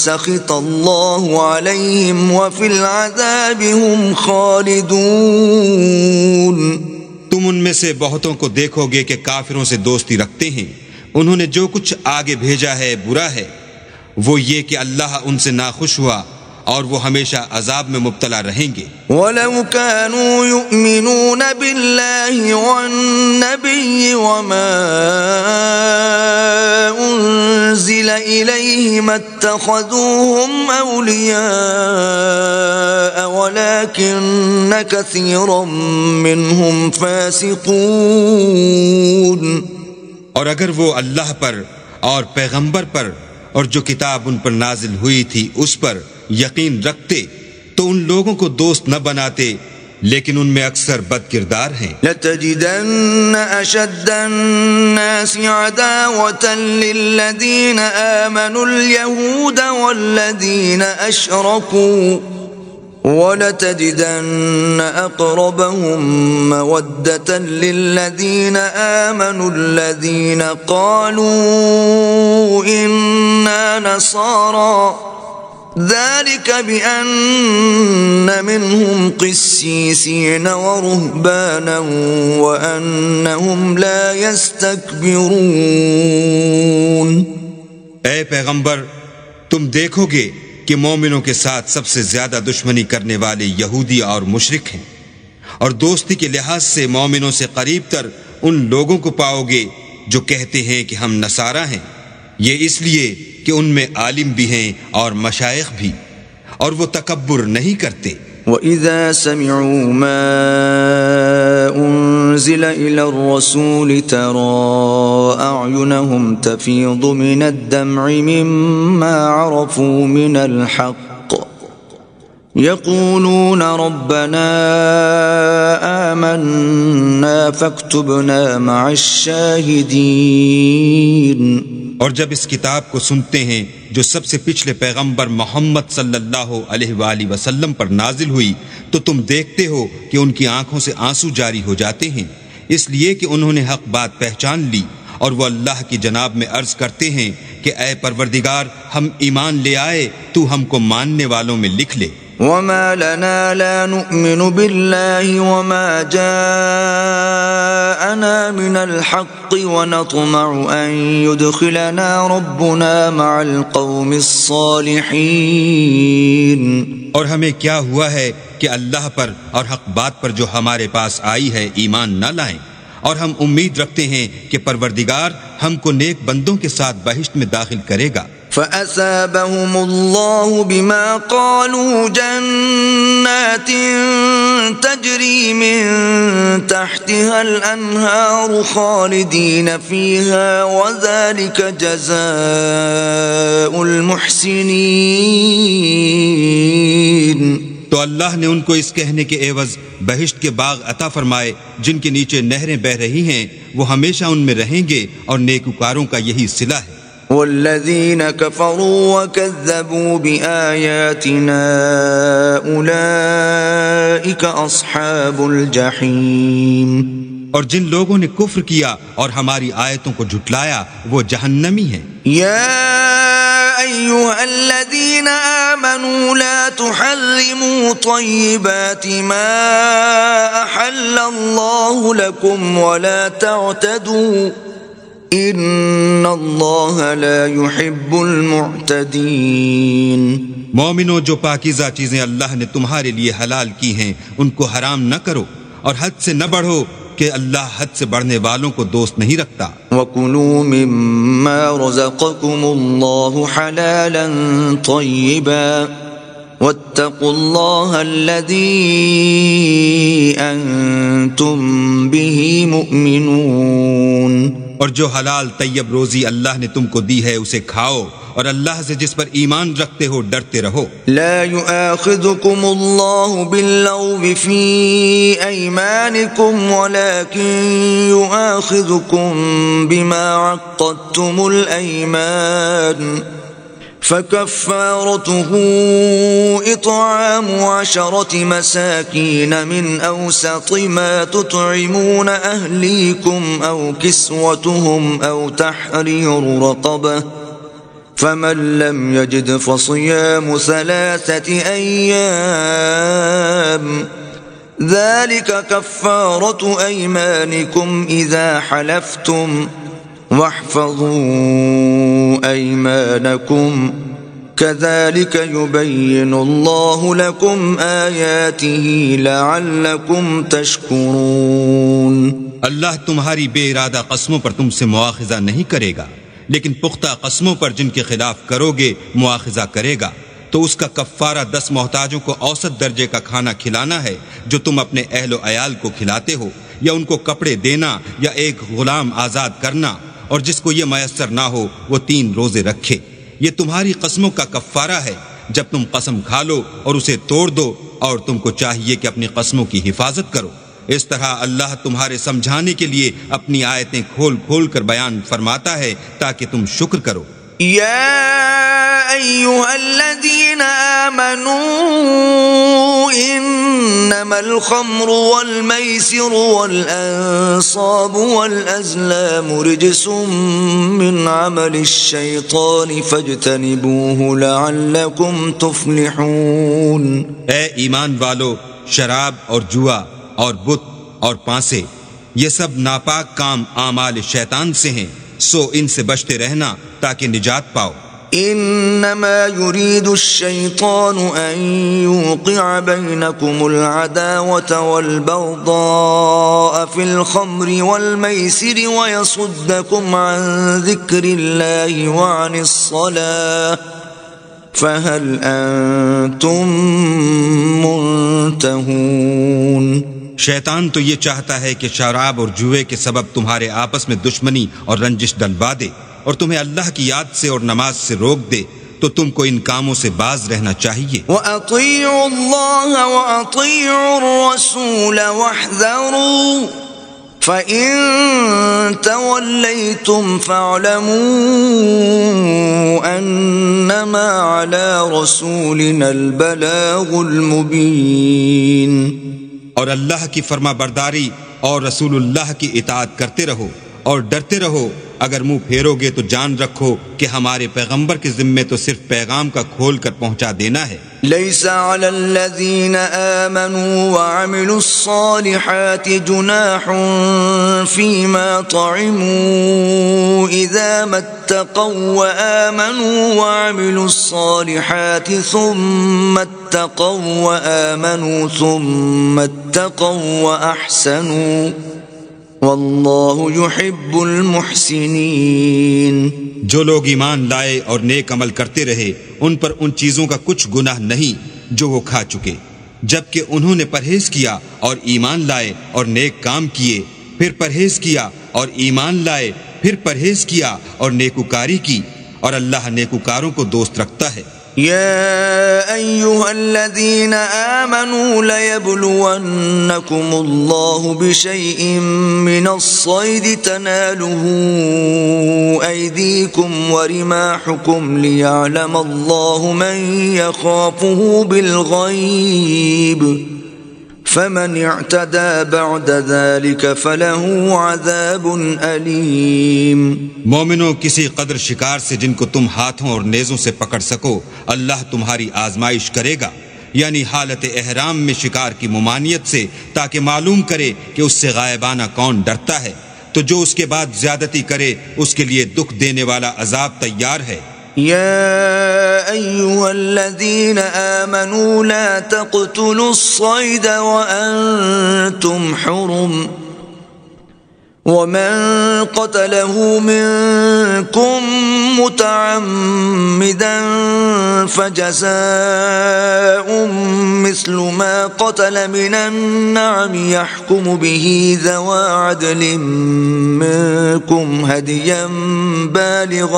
سخط الله عليهم وفي العذاب هم خالدون. تم ان میں سے بہتوں کو دیکھو گے کہ کافروں سے دوستی رکھتے ہیں، انہوں نے جو کچھ آگے بھیجا ہے برا ہے، وہ یہ کہ اللہ ان سے ناخوش ہوا اور وہ ہمیشہ عذاب میں مبتلا رہیں گے. وَلَوْ كَانُوا يُؤْمِنُونَ بِاللَّهِ وَالنَّبِيِّ وَمَا أُنزِلَ إِلَيْهِ مَا اتَّخَذُوهُمْ أَوْلِيَاءَ وَلَكِنَّ كَثِيرًا مِّنْهُمْ فَاسِقُونَ. اور اگر وہ اللہ پر اور پیغمبر پر اور جو کتاب ان پر نازل ہوئی تھی اس پر یقین رکھتے تو ان لوگوں کو دوست نہ بناتے، لیکن ان میں اکثر بد کردار ہیں. لَتَجِدَنَّ أَشَدَّ النَّاسِ عَدَاوَةً لِّلَّذِينَ آمَنُوا الْيَهُودَ وَالَّذِينَ أَشْرَكُوا وَلَتَجِدَنَّ أَقْرَبَهُم مَّوَدَّةً لِّلَّذِينَ آمَنُوا الَّذِينَ قَالُوا إِنَّا نَصَارَىٰ ذَلِكَ بِأَنَّ مِنْهُمْ قِسِّيسِينَ وَرُهْبَانًا وَأَنَّهُمْ لَا يَسْتَكْبِرُونَ. اے پیغمبر، تم دیکھو گے کہ مومنوں کے ساتھ سب سے زیادہ دشمنی کرنے والے یہودی اور مشرک ہیں، اور دوستی کے لحاظ سے مومنوں سے قریب تر ان لوگوں کو پاؤ گے جو کہتے ہیں کہ ہم نصارہ ہیں، یہ اس لیے کہ ان میں عالم بھی ہیں اور مشائخ بھی، اور وہ تکبر نہیں کرتے. وَإِذَا سَمِعُوا مَا أُنزِلَ إِلَى الرَّسُولِ تَرَىٰ أَعْيُنَهُمْ تَفِيضُ مِنَ الدَّمْعِ مِمَّا عَرَفُوا مِنَ الْحَقِّ يَقُولُونَ رَبَّنَا آمَنَّا فَاكْتُبْنَا مَعَ الشَّاهِدِينَ. اور جب اس کتاب کو سنتے ہیں جو سب سے پچھلے پیغمبر محمد صلی اللہ علیہ وآلہ وسلم پر نازل ہوئی تو تم دیکھتے ہو کہ ان کی آنکھوں سے آنسو جاری ہو جاتے ہیں، اس لیے کہ انہوں نے حق بات پہچان لی، اور وہ اللہ کی جناب میں عرض کرتے ہیں کہ اے پروردگار، ہم ایمان لے آئے، تو ہم کو ماننے والوں میں لکھ لے. وما لنا لا نؤمن بالله وما جاءنا من الحق ونطمع أن يدخلنا ربنا مع القوم الصالحين. اور ہمیں کیا ہوا ہے کہ اللہ پر اور حق بات پر جو ہمارے پاس آئی ہے ایمان نہ لائیں، اور ہم امید رکھتے ہیں کہ پروردگار ہم کو نیک بندوں کے ساتھ بہشت میں داخل کرے گا. فَأَثَابَهُمُ اللَّهُ بِمَا قَالُوا جَنَّاتٍ تَجْرِي مِن تَحْتِهَا الْأَنْهَارُ خَالِدِينَ فِيهَا وَذَلِكَ جَزَاءُ الْمُحْسِنِينَ. تو اللہ نے ان کو اس کہنے کے عوض بہشت کے باغ عطا فرمائے جن کے نیچے نہریں بہ رہی ہیں، وہ ہمیشہ ان میں رہیں گے، اور نیکوکاروں کا یہی صلہ ہے. والذین کفروا وکذبوا بآیاتنا اولئک اصحاب الجحیم. اور جن لوگوں نے کفر کیا اور ہماری آیتوں کو جھٹلایا وہ جہنمی ہیں. یا ایھا الذین آمنوا لا تحرموا طیبات ما احل اللہ لکم ولا تعتدوا إن الله لا يحب المعتدين. مومنو، جو پاکیزہ چیزیں اللہ نے تمہارے لیے حلال کی ہیں ان کو حرام نہ کرو، اور حد سے نہ بڑھو کہ اللہ حد سے بڑھنے والوں کو دوست نہیں رکھتا. وَكُلُوا مِمَّا رَزَقَكُمُ اللَّهُ حَلَالًا طَيِّبًا وَاتَّقُوا اللَّهَ الَّذِي أَنْتُمْ بِهِ مُؤْمِنُونَ. اور جو حلال طیب روزی اللہ نے تم کو دی ہے اسے کھاؤ، اور اللہ سے جس پر ایمان رکھتے ہو ڈرتے رہو. لا يؤاخذكم الله باللغو في أيمانكم ولكن يؤاخذكم بما عقدتم الأيمان فكفارته إطعام 10 مساكين من أوسط ما تطعمون أهليكم أو كسوتهم أو تحرير رقبة فمن لم يجد فصيام 3 أيام ذلك كفارة أيمانكم إذا حلفتم واحفظوا أيمانكم كذلك يبين الله لكم آياته لعلكم تشكرون. اللہ تمہاری بے ارادہ قسموں پر تم سے مواخذہ نہیں کرے گا، لیکن پختہ قسموں پر جن کے خلاف کرو گے مواخذہ کرے گا، تو اس کا کفارہ 10 محتاجوں کو اوسط درجے کا کھانا کھلانا ہے جو تم اپنے اہل و عیال کو کھلاتے ہو، یا ان کو کپڑے دینا یا ایک غلام آزاد کرنا، اور جس کو یہ میسر نہ ہو وہ 3 روزے رکھے. یہ تمہاری قسموں کا کفارہ ہے جب تم قسم کھا لو اور اسے توڑ دو، اور تم کو چاہیے کہ اپنی قسموں کی حفاظت کرو. اس طرح اللہ تمہارے سمجھانے کے لیے اپنی آیتیں کھول کھول کر بیان فرماتا ہے تاکہ تم شکر کرو. يا أيها الذين آمنوا إنما الخمر والميسر والأنصاب والأزلام رجس من عمل الشيطان فاجتنبوه لعلكم تفلحون. اے ایمان والو، شراب اور جوا اور بت اور پانسے یہ سب ناپاک کام اعمال شیطان سے ہیں، سو ان سے بچتے رہنا تاکہ نجات پاؤ. انما يريد الشيطان ان يوقع بينكم العداوة والبغضاء في الخمر والميسر ويصدكم عن ذكر الله وعن الصلاة فهل انتم منتهون. شیطان تو یہ چاہتا ہے کہ شراب اور جوئے کے سبب تمہارے آپس میں دشمنی اور رنجش ڈلوا دے، اور تمہیں اللہ کی یاد سے اور نماز سے روک دے، تو تم کو ان کاموں سے باز رہنا چاہیے. وَأَطِيعُوا اللَّهَ وَأَطِيعُوا الرَّسُولَ وَاحْذَرُوا فَإِن تَوَلَّيْتُمْ فَاعْلَمُوا أَنَّمَا عَلَى رَسُولِنَا الْبَلَاغُ الْمُبِينُ. اور اللہ کی فرما برداری اور رسول اللہ کی اطاعت کرتے رہو اور ڈرتے رہو. اگر منہ پھیرو گے تو جان رکھو کہ ہمارے پیغمبر کے ذمے تو صرف پیغام کا کھول کر پہنچا دینا ہے. ليس على الذين آمنوا وعملوا الصالحات جناح فيما طعموا إذا ما اتقوا وآمنوا وعملوا الصالحات ثم اتقوا وآمنوا ثم اتقوا وأحسنوا واللہ يحب المحسنین. جو لوگ ایمان لائے اور نیک عمل کرتے رہے ان پر ان چیزوں کا کچھ گناہ نہیں جو وہ کھا چکے، جبکہ انہوں نے پرہیز کیا اور ایمان لائے اور نیک کام کیے، پھر پرہیز کیا اور ایمان لائے، پھر پرہیز کیا اور نیکوکاری کی، اور اللہ نیکوکاروں کو دوست رکھتا ہے. يا أيها الذين آمنوا ليبلونكم الله بشيء من الصيد تناله أيديكم ورماحكم ليعلم الله من يخافه بالغيب فمن اعتدى بعد ذلك فله عذاب علیم. مومنوں، کسی قدر شکار سے جن کو تم ہاتھوں اور نیزوں سے پکڑ سکو اللہ تمہاری آزمائش کرے گا، یعنی حالت احرام میں شکار کی ممانعت سے، تاکہ معلوم کرے کہ اس سے غائبانہ کون ڈرتا ہے. تو جو اس کے بعد زیادتی کرے اس کے لیے دکھ دینے والا عذاب تیار ہے۔ يا أيها الذين آمنوا لا تقتلوا الصيد وأنتم حرم ومن قتله منكم متعمدا فجزاء مثل ما قتل من النعم يحكم به ذوى عدل منكم هديا بالغ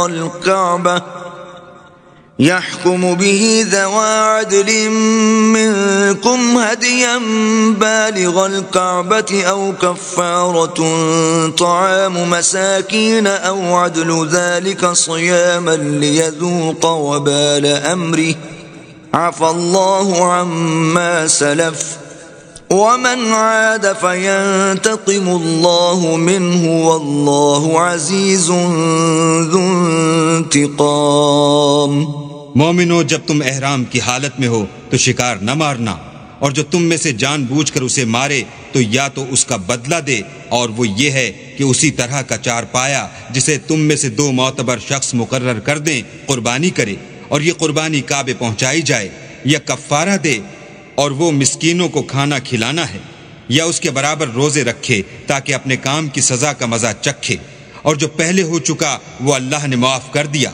الكعبة أو كفارة طعام مساكين أو عدل ذلك صياما ليذوق وبال أمره عفى الله عما سلف ومن عاد فينتقم الله منه والله عزيز ذو انتقام۔ مومنو، جب تم احرام کی حالت میں ہو تو شکار نہ مارنا، اور جو تم میں سے جان بوجھ کر اسے مارے تو یا تو اس کا بدلہ دے، اور وہ یہ ہے کہ اسی طرح کا چار پایا جسے تم میں سے 2 معتبر شخص مقرر کر دیں قربانی کرے، اور یہ قربانی کعبے پہنچائی جائے، یا کفارہ دے اور وہ مسکینوں کو کھانا کھلانا ہے، یا اس کے برابر روزے رکھے تاکہ اپنے کام کی سزا کا مزہ چکھے، اور جو پہلے ہو چکا وہ اللہ نے معاف کر دیا،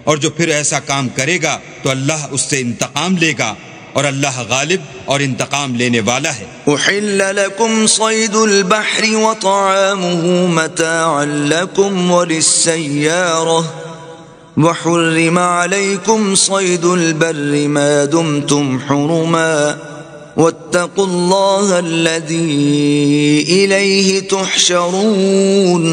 اور جو پھر ایسا کام کرے گا تو اللہ اس سے انتقام لے گا، اور اللہ غالب اور انتقام لینے والا ہے۔ احل لكم صيد البحر وطعامه متاعا لكم وللسيارة وحرم عليكم صيد البر ما دمتم حرما واتقوا الله الذي إليه تحشرون۔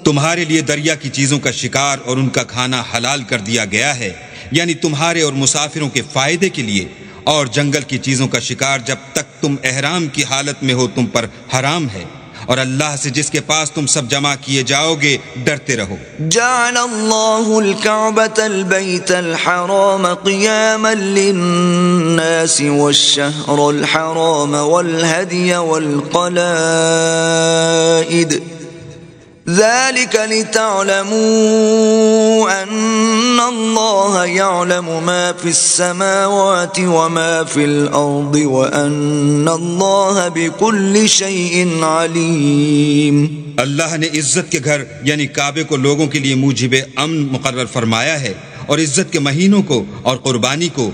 تمہارے لیے دریا کی چیزوں کا شکار اور ان کا کھانا حلال کر دیا گیا ہے، یعنی تمہارے اور مسافروں کے فائدے کے لیے، اور جنگل کی چیزوں کا شکار جب تک تم احرام کی حالت میں ہو تم پر حرام ہے، اور اللہ سے جس کے پاس تم سب جمع کیے جاؤ گے ڈرتے رہو۔ جعل اللہ الكعبة البيت الحرام قياما للناس والشهر الحرام والهدي والقلائد ذلك لتعلموا أن الله يعلم ما في السماوات وما في الأرض وأن الله بكل شيء عليم۔ اللہ نے عزت کے گھر یعنی کعبے کو لوگوں کے لیے موجب امن مقرر فرمایا ہے، اور عزت کے مہینوں کو اور قربانی کو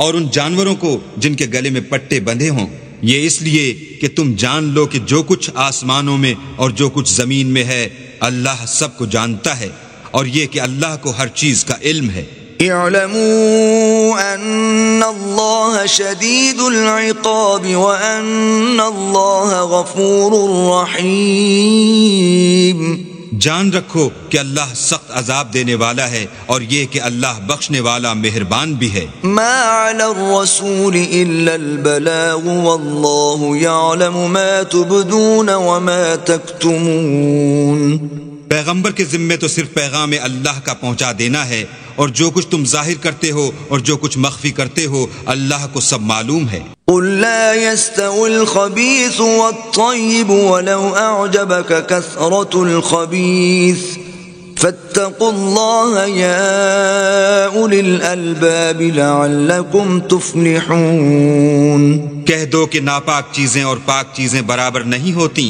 اور ان جانوروں کو جن کے گلے میں پٹے بندھے ہوں، یہ اس لیے کہ تم جان لو کہ جو کچھ آسمانوں میں اور جو کچھ زمین میں ہے اللہ سب کو جانتا ہے، اور یہ کہ اللہ کو ہر چیز کا علم ہے۔ اعلموا ان اللہ شدید العقاب وان اللہ غفور رحیم۔ جان رکھو کہ اللہ سخت عذاب دینے والا ہے، اور یہ کہ اللہ بخشنے والا مہربان بھی ہے۔ ما علی الرسول الا البلاغ واللہ یعلم ما تبدون وما تکتمون۔ پیغمبر کے ذمے تو صرف پیغام اللہ کا پہنچا دینا ہے، اور جو کچھ تم ظاہر کرتے ہو اور جو کچھ مخفی کرتے ہو اللہ کو سب معلوم ہے۔ قل لا يستوي الخبيث والطيب ولو أعجبك كثرة الخبيث فاتقوا الله يا أولي الألباب لعلكم تفلحون۔ کہہ دو کہ ناپاک چیزیں اور پاک چیزیں برابر نہیں ہوتی،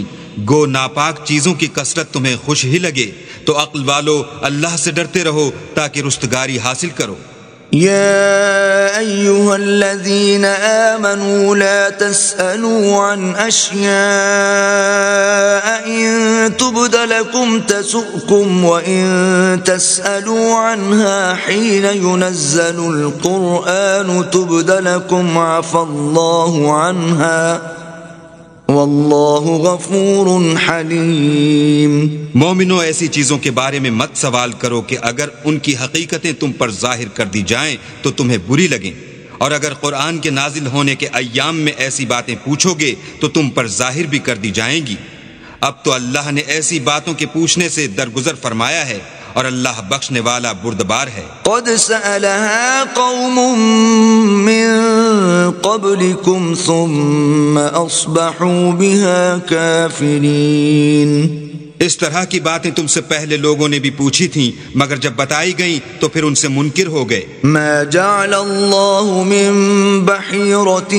گو ناپاک چیزوں کی کثرت تمہیں خوش ہی لگے تو عقل والو اللہ سے ڈرتے رہو تاکہ رستگاری حاصل کرو۔ يا أيها الذين آمنوا لا تسألوا عن أشياء إن تبد لكم تسؤكم وإن تسألوا عنها حين ينزل القرآن تبد لكم عفى الله عنها واللہ غفور حلیم۔ مومنو، ایسی چیزوں کے بارے میں مت سوال کرو کہ اگر ان کی حقیقتیں تم پر ظاہر کر دی جائیں تو تمہیں بری لگیں، اور اگر قرآن کے نازل ہونے کے ایام میں ایسی باتیں پوچھو گے تو تم پر ظاہر بھی کر دی جائیں گی۔ اب تو اللہ نے ایسی باتوں کے پوچھنے سے درگزر فرمایا ہے، اور اللہ بخشنے والا بردبار ہے۔ قد سألها قوم من قبلكم ثم أصبحوا بها كافرين۔ اس طرح کی باتیں تم سے پہلے لوگوں نے بھی پوچھی تھیں، مگر جب بتائی گئیں تو پھر ان سے منکر ہو گئے۔ ما جعل اللہ من بحیرۃ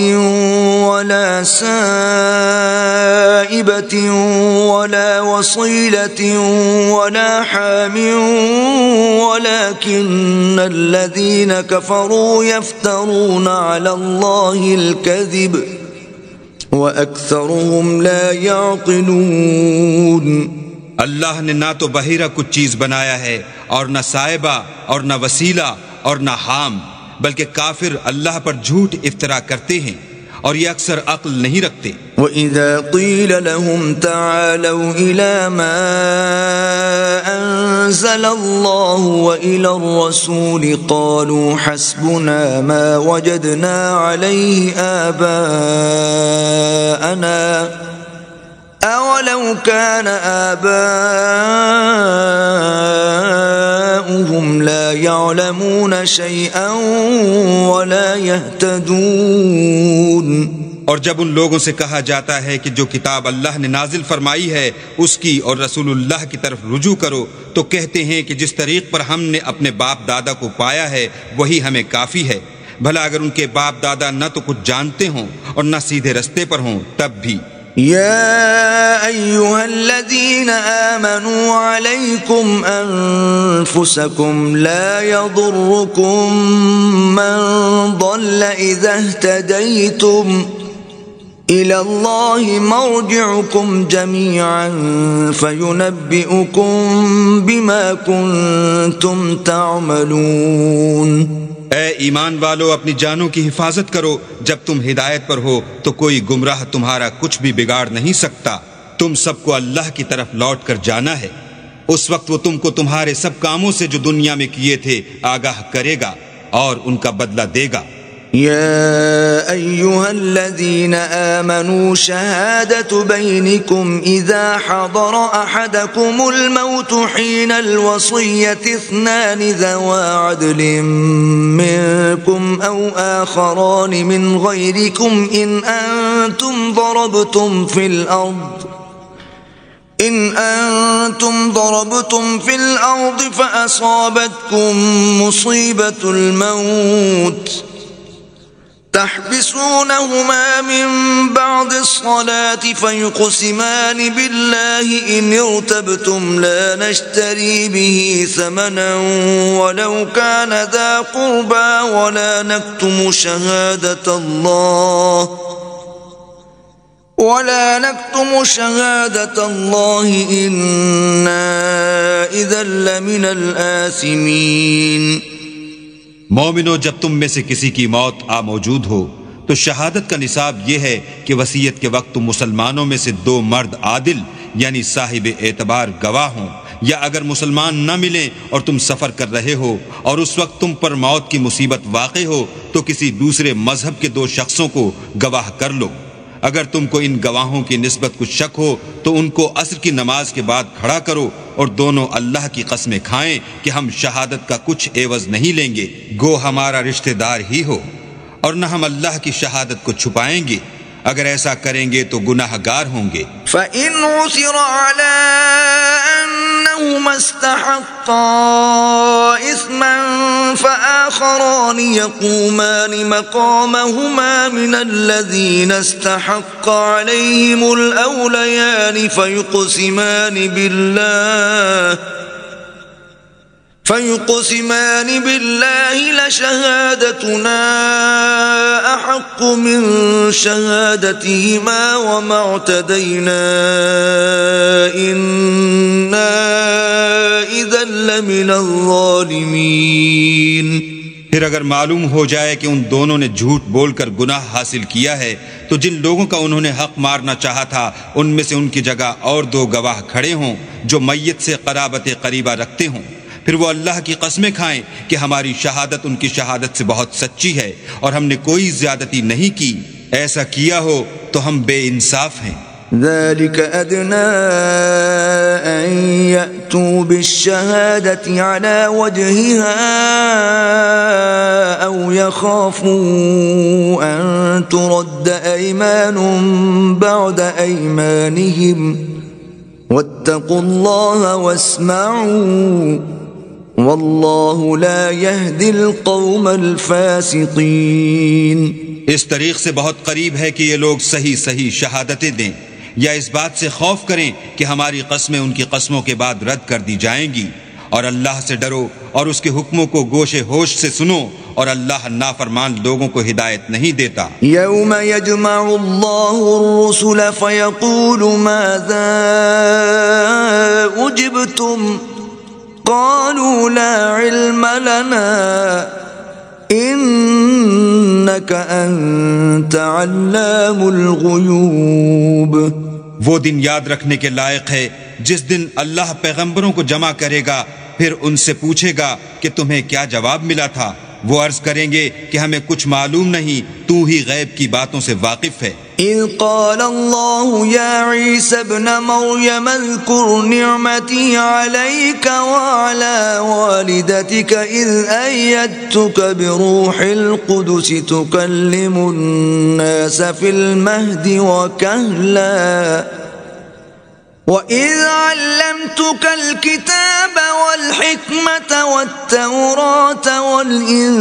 ولا سائبۃ ولا وصیلۃ ولا حام ولكن الذین کفروا یفترون علی اللہ الکذب وَأَكْثَرُهُمْ لَا يَعْقِلُونَ۔ اللہ نے نہ تو بحیرہ کچھ چیز بنایا ہے، اور نہ سائبہ، اور نہ وسیلہ، اور نہ حام، بلکہ کافر اللہ پر جھوٹ افطرا کرتے ہیں، اور یہ اکثر عقل نہیں رکھتے۔ وَإِذَا قِيلَ لَهُمْ تَعَالَوْا إِلَى مَا أَنزَلَ اللَّهُ وَإِلَى الرَّسُولِ قَالُوا حَسْبُنَا مَا وَجَدْنَا عَلَيْهِ آبَاءَنَا أَوَلَوْ كَانَ آبَاؤُهُمْ لَا يَعْلَمُونَ شَيْئًا وَلَا يَهْتَدُونَ۔ اور جب ان لوگوں سے کہا جاتا ہے کہ جو کتاب اللہ نے نازل فرمائی ہے اس کی اور رسول اللہ کی طرف رجوع کرو، تو کہتے ہیں کہ جس طریق پر ہم نے اپنے باپ دادا کو پایا ہے وہی ہمیں کافی ہے۔ بھلا اگر ان کے باپ دادا نہ تو کچھ جانتے ہوں اور نہ سیدھے رستے پر ہوں تب بھی۔ يا أيها الذين آمنوا عليكم أنفسكم لا يضركم من ضل إذا اهتديتم إلى الله مرجعكم جميعا فينبئكم بما كنتم تعملون۔ اے ایمان والو، اپنی جانوں کی حفاظت کرو، جب تم ہدایت پر ہو تو کوئی گمراہ تمہارا کچھ بھی بگاڑ نہیں سکتا۔ تم سب کو اللہ کی طرف لوٹ کر جانا ہے، اس وقت وہ تم کو تمہارے سب کاموں سے جو دنیا میں کیے تھے آگاہ کرے گا اور ان کا بدلہ دے گا۔ يا أيها الذين آمنوا شهادة بينكم إذا حضر أحدكم الموت حين الوصية اثنان ذوى عدل منكم أو آخران من غيركم إن أنتم ضربتم في الأرض فأصابتكم مصيبة الموت تحبسونهما من بعد الصلاة فيقسمان بالله إن ارتبتم لا نشتري به ثمنا ولو كان ذا قربى ولا نكتم شهادة الله إنا إذا لمن الآثمين۔ مومنو، جب تم میں سے کسی کی موت آ موجود ہو تو شہادت کا نصاب یہ ہے کہ وصیت کے وقت تم مسلمانوں میں سے دو مرد عادل یعنی صاحب اعتبار گواہ ہوں، یا اگر مسلمان نہ ملیں اور تم سفر کر رہے ہو اور اس وقت تم پر موت کی مصیبت واقع ہو تو کسی دوسرے مذہب کے دو شخصوں کو گواہ کر لو۔ اگر تم کو ان گواہوں کی نسبت کچھ شک ہو تو ان کو عصر کی نماز کے بعد کھڑا کرو اور دونوں اللہ کی قسمیں کھائیں کہ ہم شہادت کا کچھ عوض نہیں لیں گے، گو ہمارا رشتہ دار ہی ہو، اور نہ ہم اللہ کی شہادت کو چھپائیں گے، اگر ایسا کریں گے تو گناہ گار ہوں گے۔ فَإِنْ عُثِرَ عَلَىٰ أَنَّهُمَا اسْتَحَقَّا إِثْمًا فَآخَرَانِ يَقُومَانِ مَقَامَهُمَا مِنَ الَّذِينَ اسْتَحَقَّ عَلَيْهِمُ الْأَوْلَيَانِ فيقسمان بالله لشهادتنا أحق من شهادتهما وما اعتدينا إنا إذا لمن الظالمين۔ پھر اگر معلوم ہو جائے کہ ان دونوں نے جھوٹ بول کر گناہ حاصل کیا ہے تو جن لوگوں کا انہوں نے حق مارنا چاہا تھا ان میں سے ان کی جگہ اور دو گواہ کھڑے ہوں جو میت سے قرابت قریبہ رکھتے ہوں، پھر وہ اللہ کی قسمیں کھائیں کہ ہماری شہادت ان کی شہادت سے بہت سچی ہے اور ہم نے کوئی زیادتی نہیں کی، ایسا کیا ہو تو ہم بے انصاف ہیں۔ ذلك أدنى أن يأتوا بالشهادة على وجهها أو يخافوا أن ترد أيمان بعد أيمانهم واتقوا الله واسمعوا والله لا يهدي القوم الفاسقين۔ اس طریق سے بہت قریب ہے کہ یہ لوگ صحیح صحیح شہادتیں دیں، یا اس بات سے خوف کریں کہ ہماری قسمیں ان کی قسموں کے بعد رد کر دی جائیں گی، اور اللہ سے ڈرو اور اس کے حکموں کو گوش ہوش سے سنو، اور اللہ نافرمان لوگوں کو ہدایت نہیں دیتا۔ یوم یجمع اللہ الرسل فیقول ماذا اجبتم قالوا لا علم لنا انك انت علام الغیوب۔ وہ دن یاد رکھنے کے لائق ہے جس دن اللہ پیغمبروں کو جمع کرے گا، پھر ان سے پوچھے گا کہ تمہیں کیا جواب ملا تھا۔ وہ عرض کریں گے کہ ہمیں کچھ معلوم نہیں، تو ہی غیب کی باتوں سے واقف ہے۔ اذ قال اللہ یا عیسی ابن مریم اذکر نعمتی علیک وعلی والدتک اذ ایدتک بروح القدس تکلم الناس فی المہد وکہلا وَإِذْ عَلَّمْتُكَ الْكِتَابَ وَالْحِكْمَةَ وَالتَّوْرَاةَ وَالْإِنْجِيلَ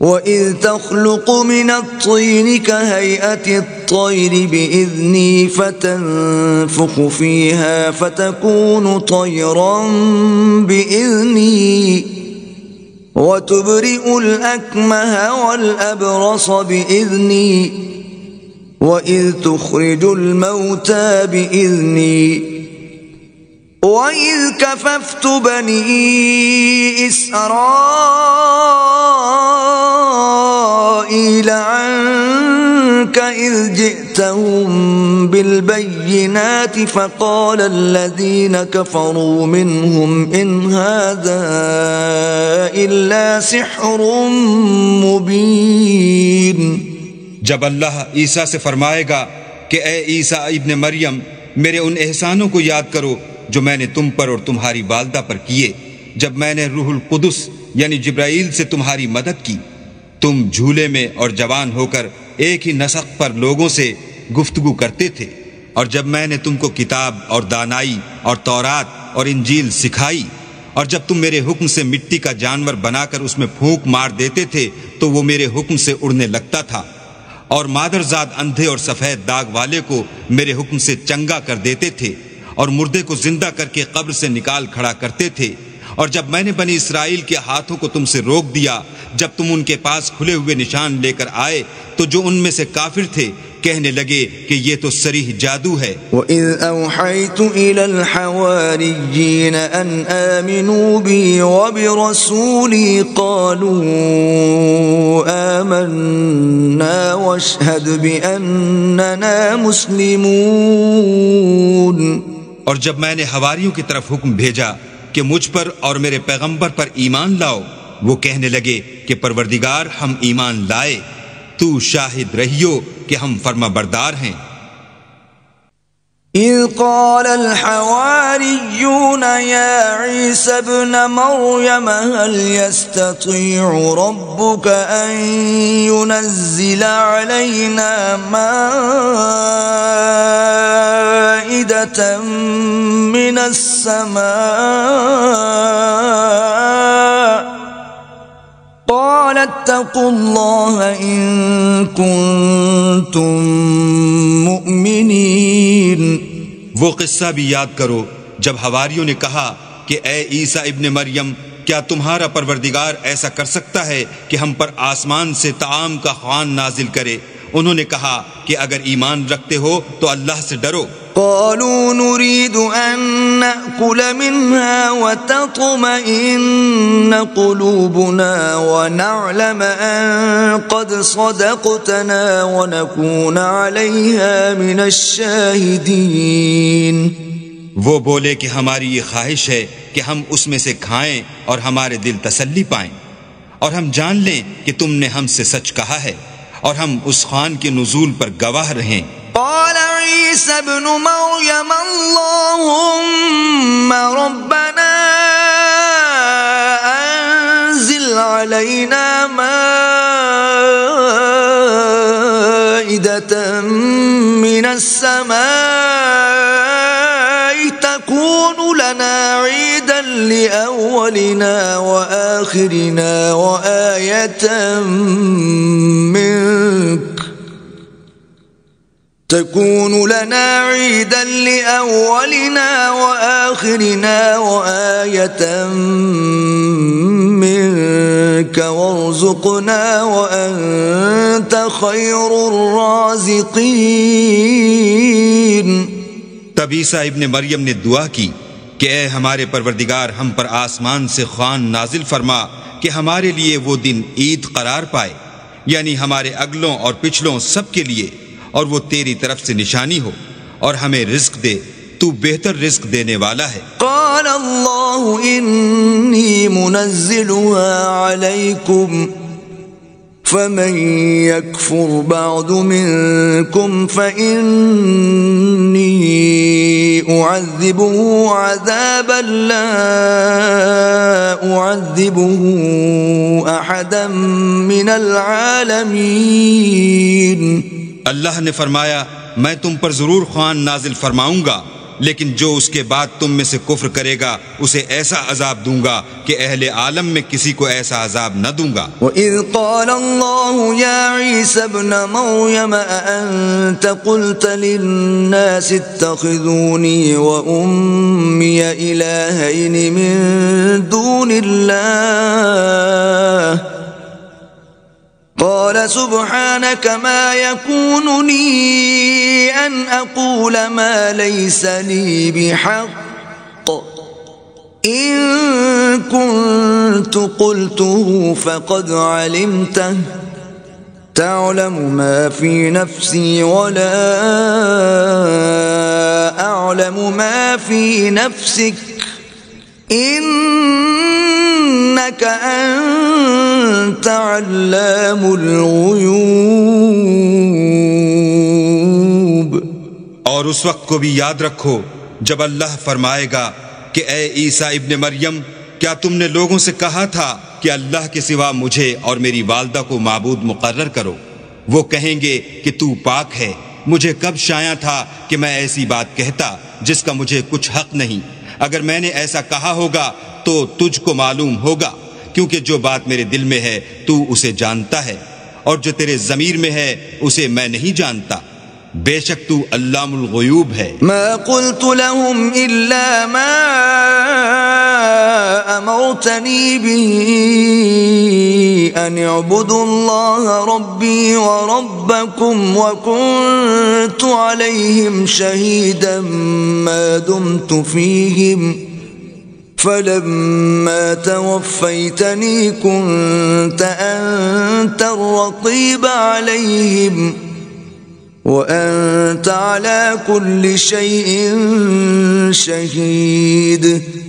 وَإِذْ تَخْلُقُ مِنَ الطِّينِ كَهَيْئَةِ الطَّيْرِ بِإِذْنِي فَتَنفُخُ فِيهَا فَتَكُونُ طَيْرًا بِإِذْنِي وَتُبْرِئُ الْأَكْمَهَ وَالْأَبْرَصَ بِإِذْنِي وَإِذْ تُخْرِجُ الْمَوْتَى بِإِذْنِي وَإِذْ كَفَفْتُ بَنِي إِسْرَائِيلَ عَنْكَ إِذْ جِئْتَهُمْ بِالْبَيِّنَاتِ فَقَالَ الَّذِينَ كَفَرُوا مِنْهُمْ إِنْ هَذَا إِلَّا سِحْرٌ مُبِينٌ۔ جب اللہ عیسیٰ سے فرمائے گا کہ اے عیسیٰ ابن مریم، میرے ان احسانوں کو یاد کرو جو میں نے تم پر اور تمہاری والدہ پر کیے، جب میں نے روح القدس یعنی جبرائیل سے تمہاری مدد کی، تم جھولے میں اور جوان ہو کر ایک ہی نسق پر لوگوں سے گفتگو کرتے تھے، اور جب میں نے تم کو کتاب اور دانائی اور تورات اور انجیل سکھائی، اور جب تم میرے حکم سے مٹی کا جانور بنا کر اس میں پھونک مار دیتے تھے تو وہ میرے حکم سے اڑنے لگتا تھا، اور مادرزاد اندھے اور سفید داغ والے کو میرے حکم سے چنگا کر دیتے تھے، اور مردے کو زندہ کر کے قبر سے نکال کھڑا کرتے تھے، اور جب میں نے بنی اسرائیل کے ہاتھوں کو تم سے روک دیا جب تم ان کے پاس کھلے ہوئے نشان لے کر آئے، تو جو ان میں سے کافر تھے کہنے لگے کہ یہ تو صریح جادو ہے۔ وَإِذْ أَوْحَيْتُ إِلَى الْحَوَارِيِّينَ أَنْ آمِنُوا بِي وَبِرَسُولِي قَالُوا آمَنَّا وَاشْهَدْ بِأَنَّنَا مُسْلِمُونَ۔ اور جب میں نے حواریوں کی طرف حکم بھیجا کہ مجھ پر اور میرے پیغمبر پر ایمان لاؤ، وہ کہنے لگے کہ پروردگار ہم ایمان لائے، تو شاہد رہیو کہ ہم فرما بردار ہیں۔ اذ قال الحواریون یا عیسی ابن مریم هل يستطيع ربك ان ينزل علينا مائدة من السماء قال اتقوا الله إن كنتم مؤمنين۔ وہ قصہ بھی یاد کرو جب حواریوں نے کہا کہ اے عیسیٰ ابن مریم، کیا تمہارا پروردگار ایسا کر سکتا ہے کہ ہم پر آسمان سے طعام کا خوان نازل کرے؟ انہوں نے کہا کہ اگر ایمان رکھتے ہو تو اللہ سے ڈرو۔ قالوا نريد أن نأكل منها وتطمئن قلوبنا ونعلم أن قد صدقتنا ونكون عليها من الشاهدين۔ وہ بولے کہ ہماری یہ خواہش ہے کہ ہم اس میں سے کھائیں اور ہمارے دل تسلی پائیں، اور ہم جان لیں کہ تم نے ہم سے سچ کہا ہے، اور ہم اس خوان کے نزول پر گواہ رہیں۔ قال عيسى ابن مريم اللهم ربنا أنزل علينا مائدة من السماء تكون لنا عيدا لأولنا وآخرنا وآية منك تكون لنا عيدا لأولنا وآخرنا وآية منك وارزقنا وأنت خير الرازقين. تب عیسیٰ ابن مریم نے دعا کی کہ اے ہمارے پروردگار، ہم پر آسمان سے خوان نازل فرما کہ ہمارے لیے وہ دن عید قرار پائے، یعنی ہمارے اگلوں اور پچھلوں سب کے لیے، اور وہ تیری طرف سے نشانی ہو، اور ہمیں رزق دے، تو بہتر رزق دینے والا ہے. قال اللہ انی منزلها علیکم فمن يكفر بعد منكم فإني أعذبه عذابا لا أعذبه أحدا من العالمين. اللہ نے فرمایا میں تم پر ضرور خوان نازل فرماؤں گا، لیکن جو اس کے بعد تم میں سے کفر کرے گا اسے ایسا عذاب دوں گا کہ اہل عالم میں کسی کو ایسا عذاب نہ دوں گا. وَإِذْ قَالَ اللَّهُ يَا عِيسَى ابْنَ مَرْيَمَ أَأَنْتَ قُلْتَ لِلنَّاسِ اتَّخِذُونِي وَأُمِّيَ إِلَٰهَيْنِ مِن دُونِ اللَّهِ قال سبحانك ما يكون لي أن أقول ما ليس لي بحق إن كنت قلته فقد علمته تعلم ما في نفسي ولا أعلم ما في نفسك إنك أنت علام الغیوب. اور اس وقت کو بھی یاد رکھو جب اللہ فرمائے گا کہ اے عیسیٰ ابن مریم، کیا تم نے لوگوں سے کہا تھا کہ اللہ کے سوا مجھے اور میری والدہ کو معبود مقرر کرو؟ وہ کہیں گے کہ تو پاک ہے، مجھے کب شایع تھا کہ میں ایسی بات کہتا جس کا مجھے کچھ حق نہیں. اگر میں نے ایسا کہا ہوگا تو تجھ کو معلوم ہوگا، کیونکہ جو بات میرے دل میں ہے تو اسے جانتا ہے، اور جو تیرے ضمیر میں ہے اسے میں نہیں جانتا. بے شک تو علام الغیوب ہے. ما قلت لهم الا ما امرتني به ان اعبدوا الله ربي وربكم وكنت عليهم شهيدا ما دمت فيهم فلما توفيتني كنت أنت الرقيب عليهم وأنت على كل شيء شهيد.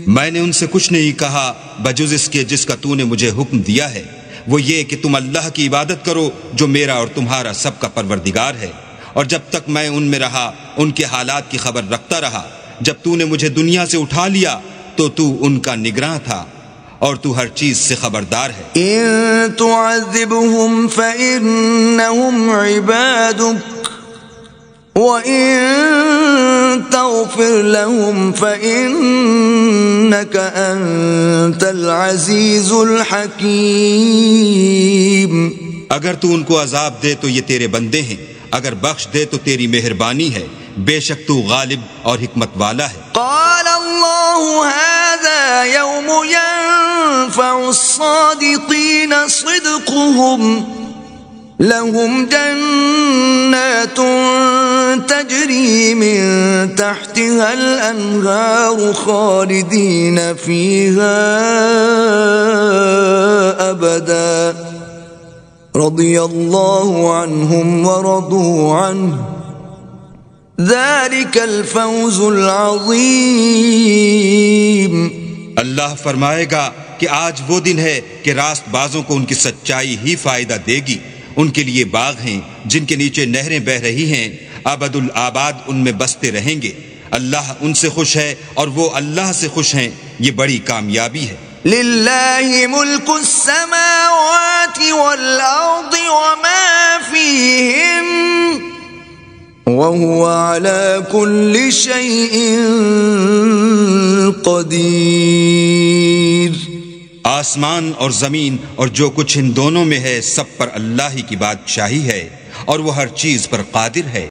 میں نے ان سے کچھ نہیں کہا بجز اس کے جس کا تو نے مجھے حکم دیا ہے، وہ یہ کہ تم اللہ کی عبادت کرو جو میرا اور تمہارا سب کا پروردگار ہے، اور جب تک میں ان میں رہا ان کے حالات کی خبر رکھتا رہا. جب تو نے مجھے دنیا سے اٹھا لیا تو تو ان کا نگراں تھا اور تو ہر چیز سے خبردار ہے. ان تعذبهم فإنهم عبادك وَإِن تَغْفِرْ لَهُمْ فَإِنَّكَ أَنْتَ الْعَزِيزُ الْحَكِيمُ. اگر تو ان کو عذاب دے تو یہ تیرے بندے ہیں، اگر بخش دے تو تیری مہربانی ہے، بے شک تو غالب اور حکمت والا ہے. قال اللہ هذا يوم ينفع الصادقين صدقهم لهم جنات تجري من تحتها الأنهار خالدين فيها أبدا رضي الله عنهم ورضوا عنه ذلك الفوز العظيم. اللہ فرمائے گا کہ آج وہ دن ہے کہ راست بازوں کو ان کی سچائی ہی فائدہ دے گی. ان کے لیے باغ ہیں جن کے نیچے نہریں بہ رہی ہیں، ابد الآباد ان میں بستے رہیں گے. اللہ ان سے خوش ہے اور وہ اللہ سے خوش ہیں، یہ بڑی کامیابی ہے. للہ ملک السماوات والارض وما فیہن وهو على كل شيء قدیر. آسمان اور زمین اور جو کچھ ان دونوں میں ہے سب پر اللہ ہی کی بادشاہی ہے اور وہ ہر چیز پر قادر ہے.